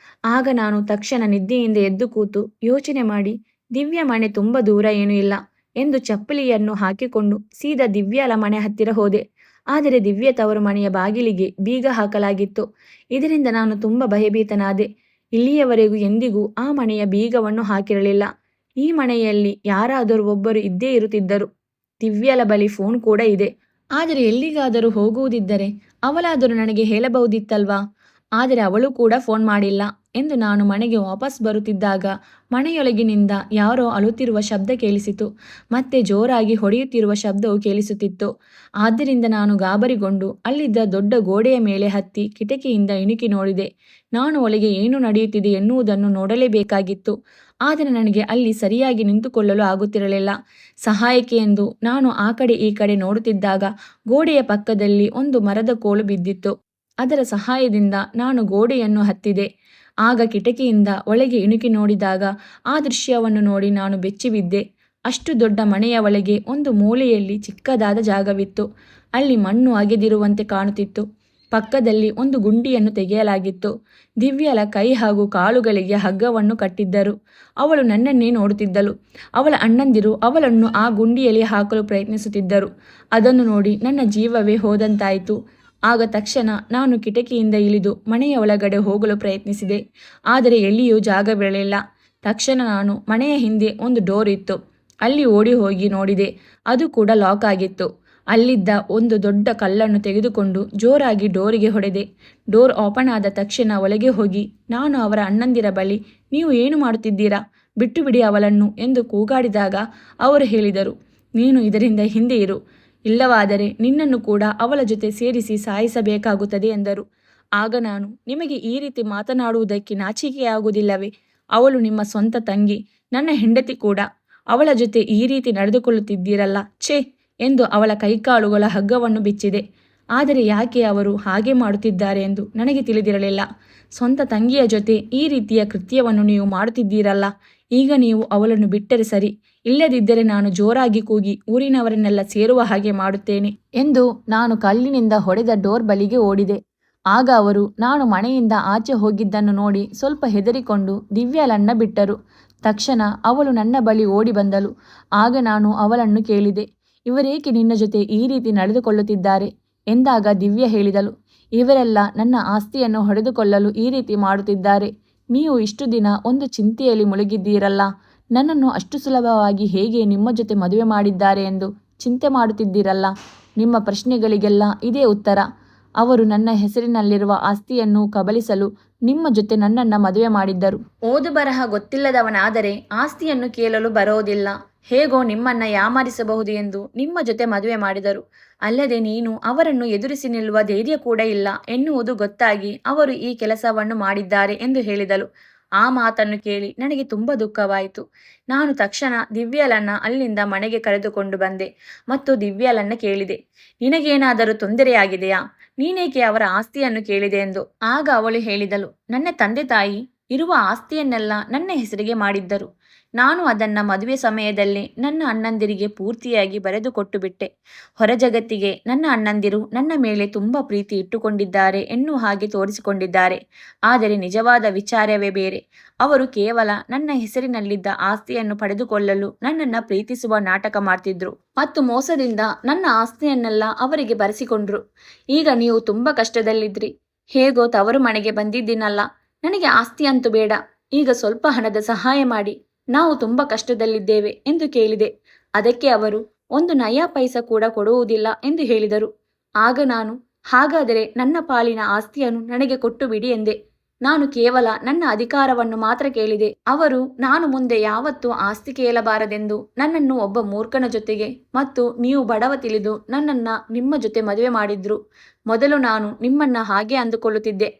ಆಗ ನಾನು ತಕ್ಷಣ ನಿದ್ದೆಯಿಂದ ಎದ್ದು ಕೂತು ಯೋಚನೆ ಮಾಡಿ, ದಿವ್ಯಾ ಮನೆ ತುಂಬ ದೂರ ಏನೂ ಇಲ್ಲ ಎಂದು ಚಪ್ಪಲಿಯನ್ನು ಹಾಕಿಕೊಂಡು ಸೀದಾ ದಿವ್ಯಾಳ ಮನೆ ಹತ್ತಿರ ಹೋದೆ. ಆದರೆ ದಿವ್ಯ ತವರು ಮನೆಯ ಬಾಗಿಲಿಗೆ ಬೀಗ ಹಾಕಲಾಗಿತ್ತು. ಇದರಿಂದ ನಾನು ತುಂಬ ಭಯಭೀತನಾದೆ. ಇಲ್ಲಿಯವರೆಗೂ ಎಂದಿಗೂ ಆ ಮನೆಯ ಬೀಗವನ್ನು ಹಾಕಿರಲಿಲ್ಲ. ಈ ಮನೆಯಲ್ಲಿ ಯಾರಾದರೂ ಒಬ್ಬರು ಇದ್ದೇ ಇರುತ್ತಿದ್ದರು. ದಿವ್ಯಳ ಬಳಿ ಫೋನ್ ಕೂಡ ಇದೆ. ಆದರೆ ಎಲ್ಲಿಗಾದರೂ ಹೋಗುವುದಿದ್ದರೆ ಅವಳಾದರೂ ನನಗೆ ಹೇಳಬಹುದಿತ್ತಲ್ವಾ? ಆದರೆ ಅವಳು ಕೂಡ ಫೋನ್ ಮಾಡಿಲ್ಲ ಎಂದು ನಾನು ಮನೆಗೆ ವಾಪಸ್ ಬರುತ್ತಿದ್ದಾಗ ಮನೆಯೊಳಗಿನಿಂದ ಯಾರೋ ಅಳುತ್ತಿರುವ ಶಬ್ದ ಕೇಳಿಸಿತು. ಮತ್ತೆ ಜೋರಾಗಿ ಹೊಡೆಯುತ್ತಿರುವ ಶಬ್ದವು ಕೇಳಿಸುತ್ತಿತ್ತು. ಆದ್ದರಿಂದ ನಾನು ಗಾಬರಿಗೊಂಡು ಅಲ್ಲಿದ್ದ ದೊಡ್ಡ ಗೋಡೆಯ ಮೇಲೆ ಹತ್ತಿ ಕಿಟಕಿಯಿಂದ ಇಣುಕಿ ನೋಡಿದೆ. ನಾನು ಒಳಗೆ ಏನು ನಡೆಯುತ್ತಿದೆ ಎನ್ನುವುದನ್ನು ನೋಡಲೇಬೇಕಾಗಿತ್ತು. ಆದರೆ ನನಗೆ ಅಲ್ಲಿ ಸರಿಯಾಗಿ ನಿಂತುಕೊಳ್ಳಲು ಆಗುತ್ತಿರಲಿಲ್ಲ. ಸಹಾಯಕ್ಕೆ ಎಂದು ನಾನು ಆ ಕಡೆ ಈ ಕಡೆ ನೋಡುತ್ತಿದ್ದಾಗ ಗೋಡೆಯ ಪಕ್ಕದಲ್ಲಿ ಒಂದು ಮರದ ಕೋಲು ಬಿದ್ದಿತ್ತು. ಅದರ ಸಹಾಯದಿಂದ ನಾನು ಗೋಡೆಯನ್ನು ಹತ್ತಿದೆ. ಆಗ ಕಿಟಕಿಯಿಂದ ಒಳಗೆ ಇಣುಕಿ ನೋಡಿದಾಗ ಆ ದೃಶ್ಯವನ್ನು ನೋಡಿ ನಾನು ಬೆಚ್ಚಿಬಿದ್ದೆ. ಅಷ್ಟು ದೊಡ್ಡ ಮನೆಯ ಒಳಗೆ ಒಂದು ಮೂಲೆಯಲ್ಲಿ ಚಿಕ್ಕದಾದ ಜಾಗವಿತ್ತು. ಅಲ್ಲಿ ಮಣ್ಣು ಅಗೆದಿರುವಂತೆ ಕಾಣುತ್ತಿತ್ತು. ಪಕ್ಕದಲ್ಲಿ ಒಂದು ಗುಂಡಿಯನ್ನು ತೆಗೆಯಲಾಗಿತ್ತು. ದಿವ್ಯಳ ಕೈ ಹಾಗೂ ಕಾಲುಗಳಿಗೆ ಹಗ್ಗವನ್ನು ಕಟ್ಟಿದ್ದರು. ಅವಳು ನನ್ನನ್ನೇ ನೋಡುತ್ತಿದ್ದಳು. ಅವಳ ಅಣ್ಣಂದಿರು ಅವಳನ್ನು ಆ ಗುಂಡಿಯಲ್ಲಿ ಹಾಕಲು ಪ್ರಯತ್ನಿಸುತ್ತಿದ್ದರು. ಅದನ್ನು ನೋಡಿ ನನ್ನ ಜೀವವೇ ಹೋದಂತಾಯಿತು. ಆಗ ತಕ್ಷಣ ನಾನು ಕಿಟಕಿಯಿಂದ ಇಳಿದು ಮನೆಯ ಒಳಗಡೆ ಹೋಗಲು ಪ್ರಯತ್ನಿಸಿದೆ. ಆದರೆ ಎಲ್ಲಿಯೂ ಜಾಗವಿರಲಿಲ್ಲ. ತಕ್ಷಣ ನಾನು ಮನೆಯ ಹಿಂದೆ ಒಂದು ಡೋರ್ ಇತ್ತು. ಅಲ್ಲಿ ಓಡಿ ಹೋಗಿ ನೋಡಿದೆ. ಅದು ಕೂಡ ಲಾಕ್ ಆಗಿತ್ತು. ಅಲ್ಲಿದ್ದ ಒಂದು ದೊಡ್ಡ ಕಲ್ಲನ್ನು ತೆಗೆದುಕೊಂಡು ಜೋರಾಗಿ ಡೋರಿಗೆ ಹೊಡೆದೆ. ಡೋರ್ ಓಪನ್ ಆದ ತಕ್ಷಣ ಒಳಗೆ ಹೋಗಿ ನಾನು ಅವರ ಅಣ್ಣಂದಿರ ಬಳಿ, ನೀವು ಏನು ಮಾಡುತ್ತಿದ್ದೀರಾ? ಬಿಟ್ಟು ಬಿಡಿ ಅವಳನ್ನು ಎಂದು ಕೂಗಾಡಿದಾಗ ಅವರು ಹೇಳಿದರು, ನೀನು ಇದರಿಂದ ಹಿಂದೆ ಇರು, ಇಲ್ಲವಾದರೆ ನಿನ್ನನ್ನು ಕೂಡ ಅವಳ ಜೊತೆ ಸೇರಿಸಿ ಸಾಯಿಸಬೇಕಾಗುತ್ತದೆ ಎಂದರು. ಆಗ ನಾನು, ನಿಮಗೆ ಈ ರೀತಿ ಮಾತನಾಡುವುದಕ್ಕೆ ನಾಚಿಕೆಯಾಗುವುದಿಲ್ಲವೇ? ಅವಳು ನಿಮ್ಮ ಸ್ವಂತ ತಂಗಿ, ನನ್ನ ಹೆಂಡತಿ ಕೂಡ. ಅವಳ ಜೊತೆ ಈ ರೀತಿ ನಡೆದುಕೊಳ್ಳುತ್ತಿದ್ದೀರಲ್ಲ, ಛೇ ಎಂದು ಅವಳ ಕೈಕಾಲುಗಳ ಹಗ್ಗವನ್ನು ಬಿಚ್ಚಿದೆ. ಆದರೆ ಯಾಕೆ ಅವರು ಹಾಗೆ ಮಾಡುತ್ತಿದ್ದಾರೆ ಎಂದು ನನಗೆ ತಿಳಿದಿರಲಿಲ್ಲ. ಸ್ವಂತ ತಂಗಿಯ ಜೊತೆ ಈ ರೀತಿಯ ಕೃತ್ಯವನ್ನು ನೀವು ಮಾಡುತ್ತಿದ್ದೀರಲ್ಲ, ಈಗ ನೀವು ಅವಳನ್ನು ಬಿಟ್ಟರೆ ಸರಿ, ಇಲ್ಲದಿದ್ದರೆ ನಾನು ಜೋರಾಗಿ ಕೂಗಿ ಊರಿನವರನ್ನೆಲ್ಲ ಸೇರುವ ಹಾಗೆ ಮಾಡುತ್ತೇನೆ ಎಂದು ನಾನು ಕಲ್ಲಿನಿಂದ ಹೊಡೆದ ಡೋರ್ ಬಳಿಗೆ ಓಡಿದೆ. ಆಗ ಅವರು ನಾನು ಮನೆಯಿಂದ ಆಚೆ ಹೋಗಿದ್ದನ್ನು ನೋಡಿ ಸ್ವಲ್ಪ ಹೆದರಿಕೊಂಡು ದಿವ್ಯಳನ್ನ ಬಿಟ್ಟರು. ತಕ್ಷಣ ಅವಳು ನನ್ನ ಬಳಿ ಓಡಿ ಬಂದಳು. ಆಗ ನಾನು ಅವಳನ್ನು ಕೇಳಿದೆ, ಇವರೇಕೆ ನಿನ್ನ ಜೊತೆ ಈ ರೀತಿ ನಡೆದುಕೊಳ್ಳುತ್ತಿದ್ದಾರೆ ಎಂದಾಗ ದಿವ್ಯ ಹೇಳಿದಳು, ಇವರೆಲ್ಲ ನನ್ನ ಆಸ್ತಿಯನ್ನು ಹೊಡೆದುಕೊಳ್ಳಲು ಈ ರೀತಿ ಮಾಡುತ್ತಿದ್ದಾರೆ. ನೀವು ಇಷ್ಟು ದಿನ ಒಂದು ಚಿಂತೆಯಲ್ಲಿ ಮುಳುಗಿದ್ದೀರಲ್ಲ, ನನ್ನನ್ನು ಅಷ್ಟು ಸುಲಭವಾಗಿ ಹೇಗೆ ನಿಮ್ಮ ಜೊತೆ ಮದುವೆ ಮಾಡಿದ್ದಾರೆ ಎಂದು ಚಿಂತೆ ಮಾಡುತ್ತಿದ್ದೀರಲ್ಲ. ನಿಮ್ಮ ಪ್ರಶ್ನೆಗಳಿಗೆಲ್ಲ ಇದೇ ಉತ್ತರ. ಅವರು ನನ್ನ ಹೆಸರಿನಲ್ಲಿರುವ ಆಸ್ತಿಯನ್ನು ಕಬಳಿಸಲು ನಿಮ್ಮ ಜೊತೆ ನನ್ನನ್ನು ಮದುವೆ ಮಾಡಿದ್ದರು. ಓದು ಬರಹ ಗೊತ್ತಿಲ್ಲದವನಾದರೆ ಆಸ್ತಿಯನ್ನು ಕೇಳಲು ಬರೋದಿಲ್ಲ. ಹೇಗೋ ನಿಮ್ಮನ್ನ ಯಾಮಾರಿಸಬಹುದು ಎಂದು ನಿಮ್ಮ ಜೊತೆ ಮದುವೆ ಮಾಡಿದರು. ಅಲ್ಲದೆ ನೀನು ಅವರನ್ನು ಎದುರಿಸಿ ನಿಲ್ಲುವ ಧೈರ್ಯ ಕೂಡ ಇಲ್ಲ ಎನ್ನುವುದು ಗೊತ್ತಾಗಿ ಅವರು ಈ ಕೆಲಸವನ್ನು ಮಾಡಿದ್ದಾರೆ ಎಂದು ಹೇಳಿದಳು. ಆ ಮಾತನ್ನು ಕೇಳಿ ನನಗೆ ತುಂಬ ದುಃಖವಾಯಿತು. ನಾನು ತಕ್ಷಣ ದಿವ್ಯಳನ್ನ ಅಲ್ಲಿಂದ ಮನೆಗೆ ಕರೆದುಕೊಂಡು ಬಂದೆ ಮತ್ತು ದಿವ್ಯಳನ್ನ ಕೇಳಿದೆ, ನಿನಗೇನಾದರೂ ತೊಂದರೆಯಾಗಿದೆಯಾ? ನೀನೇಕೆ ಅವರ ಆಸ್ತಿಯನ್ನು ಕೇಳಿದೆ ಎಂದು. ಆಗ ಅವಳು ಹೇಳಿದಳು, ನನ್ನ ತಂದೆ ತಾಯಿ ಇರುವ ಆಸ್ತಿಯನ್ನೆಲ್ಲ ನನ್ನ ಹೆಸರಿಗೆ ಮಾಡಿದ್ದರು. ನಾನು ಅದನ್ನ ಮದುವೆ ಸಮಯದಲ್ಲಿ ನನ್ನ ಅಣ್ಣಂದಿರಿಗೆ ಪೂರ್ತಿಯಾಗಿ ಬರೆದು ಕೊಟ್ಟು ಬಿಟ್ಟೆ. ಹೊರ ಜಗತ್ತಿಗೆ ನನ್ನ ಅಣ್ಣಂದಿರು ನನ್ನ ಮೇಲೆ ತುಂಬ ಪ್ರೀತಿ ಇಟ್ಟುಕೊಂಡಿದ್ದಾರೆ ಎನ್ನುವ ಹಾಗೆ ತೋರಿಸಿಕೊಂಡಿದ್ದಾರೆ. ಆದರೆ ನಿಜವಾದ ವಿಚಾರವೇ ಬೇರೆ. ಅವರು ಕೇವಲ ನನ್ನ ಹೆಸರಿನಲ್ಲಿದ್ದ ಆಸ್ತಿಯನ್ನು ಪಡೆದುಕೊಳ್ಳಲು ನನ್ನನ್ನು ಪ್ರೀತಿಸುವ ನಾಟಕ ಮಾಡ್ತಿದ್ರು ಮತ್ತು ಮೋಸದಿಂದ ನನ್ನ ಆಸ್ತಿಯನ್ನೆಲ್ಲ ಅವರಿಗೆ ಬರೆಸಿಕೊಂಡ್ರು. ಈಗ ನೀವು ತುಂಬ ಕಷ್ಟದಲ್ಲಿದ್ರಿ. ಹೇಗೋ ತವರು ಮನೆಗೆ ಬಂದಿದ್ದೀನಲ್ಲ, ನನಗೆ ಆಸ್ತಿ ಅಂತೂ ಬೇಡ, ಈಗ ಸ್ವಲ್ಪ ಹಣದ ಸಹಾಯ ಮಾಡಿ, ನಾವು ತುಂಬ ಕಷ್ಟದಲ್ಲಿದ್ದೇವೆ ಎಂದು ಕೇಳಿದೆ. ಅದಕ್ಕೆ ಅವರು ಒಂದು ನಯಾ ಪೈಸಾ ಕೂಡ ಕೊಡುವುದಿಲ್ಲ ಎಂದು ಹೇಳಿದರು. ಆಗ ನಾನು, ಹಾಗಾದರೆ ನನ್ನ ಪಾಲಿನ ಆಸ್ತಿಯನ್ನು ನನಗೆ ಕೊಟ್ಟು ಬಿಡಿ ಎಂದೆ. ನಾನು ಕೇವಲ ನನ್ನ ಅಧಿಕಾರವನ್ನು ಮಾತ್ರ ಕೇಳಿದೆ. ಅವರು ನಾನು ಮುಂದೆ ಯಾವತ್ತೂ ಆಸ್ತಿ ಕೇಳಬಾರದೆಂದು ನನ್ನನ್ನು ಒಬ್ಬ ಮೂರ್ಖನ ಜೊತೆಗೆ ಮತ್ತು ನೀವು ಬಡವ ತಿಳಿದು ನನ್ನನ್ನ ನಿಮ್ಮ ಜೊತೆ ಮದುವೆ ಮಾಡಿದ್ರು. ಮೊದಲು ನಾನು ನಿಮ್ಮನ್ನ ಹಾಗೆ ಅಂದುಕೊಳ್ಳುತ್ತಿದ್ದೆ.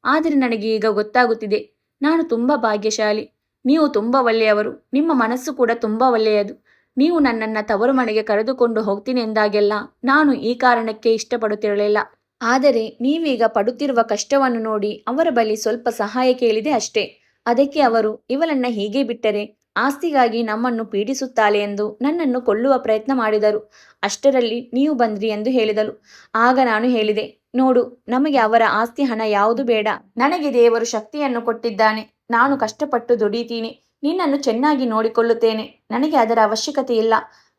ಆದರೆ ನನಗೆ ಈಗ ಗೊತ್ತಾಗುತ್ತಿದೆ, ನಾನು ತುಂಬ ಭಾಗ್ಯಶಾಲಿ. ನೀವು ತುಂಬ ಒಳ್ಳೆಯವರು. ನಿಮ್ಮ ಮನಸ್ಸು ಕೂಡ ತುಂಬ ಒಳ್ಳೆಯದು. ನೀವು ನನ್ನನ್ನು ತವರು ಮನೆಗೆ ಕರೆದುಕೊಂಡು ಹೋಗ್ತೀನಿ ಎಂದಾಗೆಲ್ಲ ನಾನು ಈ ಕಾರಣಕ್ಕೆ ಇಷ್ಟಪಡುತ್ತಿರಲಿಲ್ಲ. ಆದರೆ ನೀವೀಗ ಪಡುತ್ತಿರುವ ಕಷ್ಟವನ್ನು ನೋಡಿ ಅವರ ಬಳಿ ಸ್ವಲ್ಪ ಸಹಾಯ ಕೇಳಿದೆ ಅಷ್ಟೇ. ಅದಕ್ಕೆ ಅವರು ಇವಳನ್ನ ಹೀಗೆ ಬಿಟ್ಟರೆ ಆಸ್ತಿಗಾಗಿ ನಮ್ಮನ್ನು ಪೀಡಿಸುತ್ತಾಳೆ ಎಂದು ನನ್ನನ್ನು ಕೊಲ್ಲುವ ಪ್ರಯತ್ನ ಮಾಡಿದರು. ಅಷ್ಟರಲ್ಲಿ ನೀವು ಬಂದ್ರಿ ಎಂದು ಹೇಳಿದಳು. ಆಗ ನಾನು ಹೇಳಿದೆ, ನೋಡು, ನಮಗೆ ಅವರ ಆಸ್ತಿ ಹಣ ಯಾವುದು ಬೇಡ. ನನಗೆ ದೇವರು ಶಕ್ತಿಯನ್ನು ಕೊಟ್ಟಿದ್ದಾನೆ. ನಾನು ಕಷ್ಟಪಟ್ಟು ದುಡಿತೀನಿ. ನಿನ್ನನ್ನು ಚೆನ್ನಾಗಿ ನೋಡಿಕೊಳ್ಳುತ್ತೇನೆ. ನನಗೆ ಅದರ ಅವಶ್ಯಕತೆ ಇಲ್ಲ.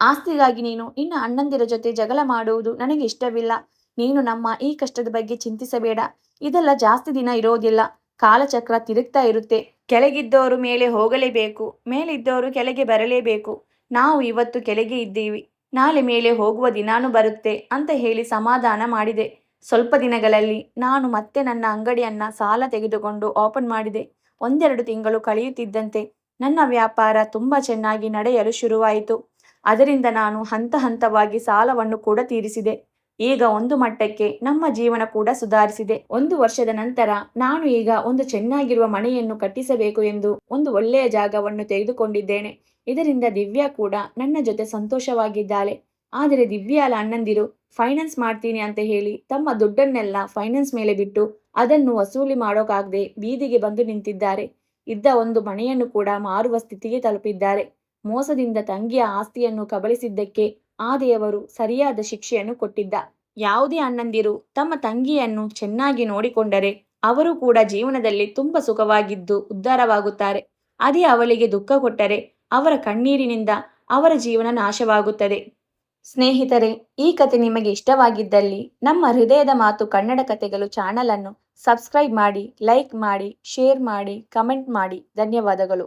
ಆಸ್ತಿಗಾಗಿ ನೀನು ನಿನ್ನ ಅಣ್ಣಂದಿರ ಜೊತೆ ಜಗಳ ಮಾಡುವುದು ನನಗೆ ಇಷ್ಟವಿಲ್ಲ. ನೀನು ನಮ್ಮ ಈ ಕಷ್ಟದ ಬಗ್ಗೆ ಚಿಂತಿಸಬೇಡ. ಇದೆಲ್ಲ ಜಾಸ್ತಿ ದಿನ ಇರೋದಿಲ್ಲ. ಕಾಲಚಕ್ರ ತಿರುಗ್ತಾ ಇರುತ್ತೆ. ಕೆಳಗಿದ್ದವರು ಮೇಲೆ ಹೋಗಲೇಬೇಕು, ಮೇಲಿದ್ದವರು ಕೆಳಗೆ ಬರಲೇಬೇಕು. ನಾವು ಇವತ್ತು ಕೆಳಗೆ ಇದ್ದೀವಿ, ನಾಳೆ ಮೇಲೆ ಹೋಗುವ ದಿನಾನು ಬರುತ್ತೆ ಅಂತ ಹೇಳಿ ಸಮಾಧಾನ ಮಾಡಿದೆ. ಸ್ವಲ್ಪ ದಿನಗಳಲ್ಲಿ ನಾನು ಮತ್ತೆ ನನ್ನ ಅಂಗಡಿಯನ್ನ ಸಾಲ ತೆಗೆದುಕೊಂಡು ಓಪನ್ ಮಾಡಿದೆ. 1-2 ತಿಂಗಳು ಕಳೆಯುತ್ತಿದ್ದಂತೆ ನನ್ನ ವ್ಯಾಪಾರ ತುಂಬ ಚೆನ್ನಾಗಿ ನಡೆಯಲು ಶುರುವಾಯಿತು. ಅದರಿಂದ ನಾನು ಹಂತ ಹಂತವಾಗಿ ಸಾಲವನ್ನು ಕೂಡ ತೀರಿಸಿದೆ. ಈಗ ಒಂದು ಮಟ್ಟಕ್ಕೆ ನಮ್ಮ ಜೀವನ ಕೂಡ ಸುಧಾರಿಸಿದೆ. 1 ವರ್ಷದ ನಂತರ ನಾನು ಈಗ ಒಂದು ಚೆನ್ನಾಗಿರುವ ಮನೆಯನ್ನು ಕಟ್ಟಿಸಬೇಕು ಎಂದು ಒಂದು ಒಳ್ಳೆಯ ಜಾಗವನ್ನು ತೆಗೆದುಕೊಂಡಿದ್ದೇನೆ. ಇದರಿಂದ ದಿವ್ಯಾ ಕೂಡ ನನ್ನ ಜೊತೆ ಸಂತೋಷವಾಗಿದ್ದಾಳೆ. ಆದರೆ ದಿವ್ಯಾಳ ಅಣ್ಣಂದಿರು ಫೈನಾನ್ಸ್ ಮಾಡ್ತೀನಿ ಅಂತ ಹೇಳಿ ತಮ್ಮ ದುಡ್ಡನ್ನೆಲ್ಲ ಫೈನಾನ್ಸ್ ಮೇಲೆ ಬಿಟ್ಟು ಅದನ್ನು ವಸೂಲಿ ಮಾಡೋಕಾಗದೆ ಬೀದಿಗೆ ಬಂದು ನಿಂತಿದ್ದಾರೆ. ಇದ್ದ ಒಂದು ಮನೆಯನ್ನು ಕೂಡ ಮಾರುವ ಸ್ಥಿತಿಗೆ ತಲುಪಿದ್ದಾರೆ. ಮೋಸದಿಂದ ತಂಗಿಯ ಆಸ್ತಿಯನ್ನು ಕಬಳಿಸಿದ್ದಕ್ಕೆ ಆ ದೇವರು ಸರಿಯಾದ ಶಿಕ್ಷೆಯನ್ನು ಕೊಟ್ಟಿದ್ದ. ಯಾವುದೇ ಅಣ್ಣಂದಿರು ತಮ್ಮ ತಂಗಿಯನ್ನು ಚೆನ್ನಾಗಿ ನೋಡಿಕೊಂಡರೆ ಅವರು ಕೂಡ ಜೀವನದಲ್ಲಿ ತುಂಬ ಸುಖವಾಗಿದ್ದು ಉದ್ಧಾರವಾಗುತ್ತಾರೆ. ಅದೇ ಅವಳಿಗೆ ದುಃಖ ಕೊಟ್ಟರೆ ಅವರ ಕಣ್ಣೀರಿನಿಂದ ಅವರ ಜೀವನ ನಾಶವಾಗುತ್ತದೆ. ಸ್ನೇಹಿತರೆ, ಈ ಕತೆ ನಿಮಗೆ ಇಷ್ಟವಾಗಿದ್ದಲ್ಲಿ ನಮ್ಮ ಹೃದಯದ ಮಾತು ಕನ್ನಡ ಕತೆಗಳು ಚಾನಲ್ ಅನ್ನು ಸಬ್ಸ್ಕ್ರೈಬ್ ಮಾಡಿ, ಲೈಕ್ ಮಾಡಿ, ಶೇರ್ ಮಾಡಿ, ಕಮೆಂಟ್ ಮಾಡಿ. ಧನ್ಯವಾದಗಳು.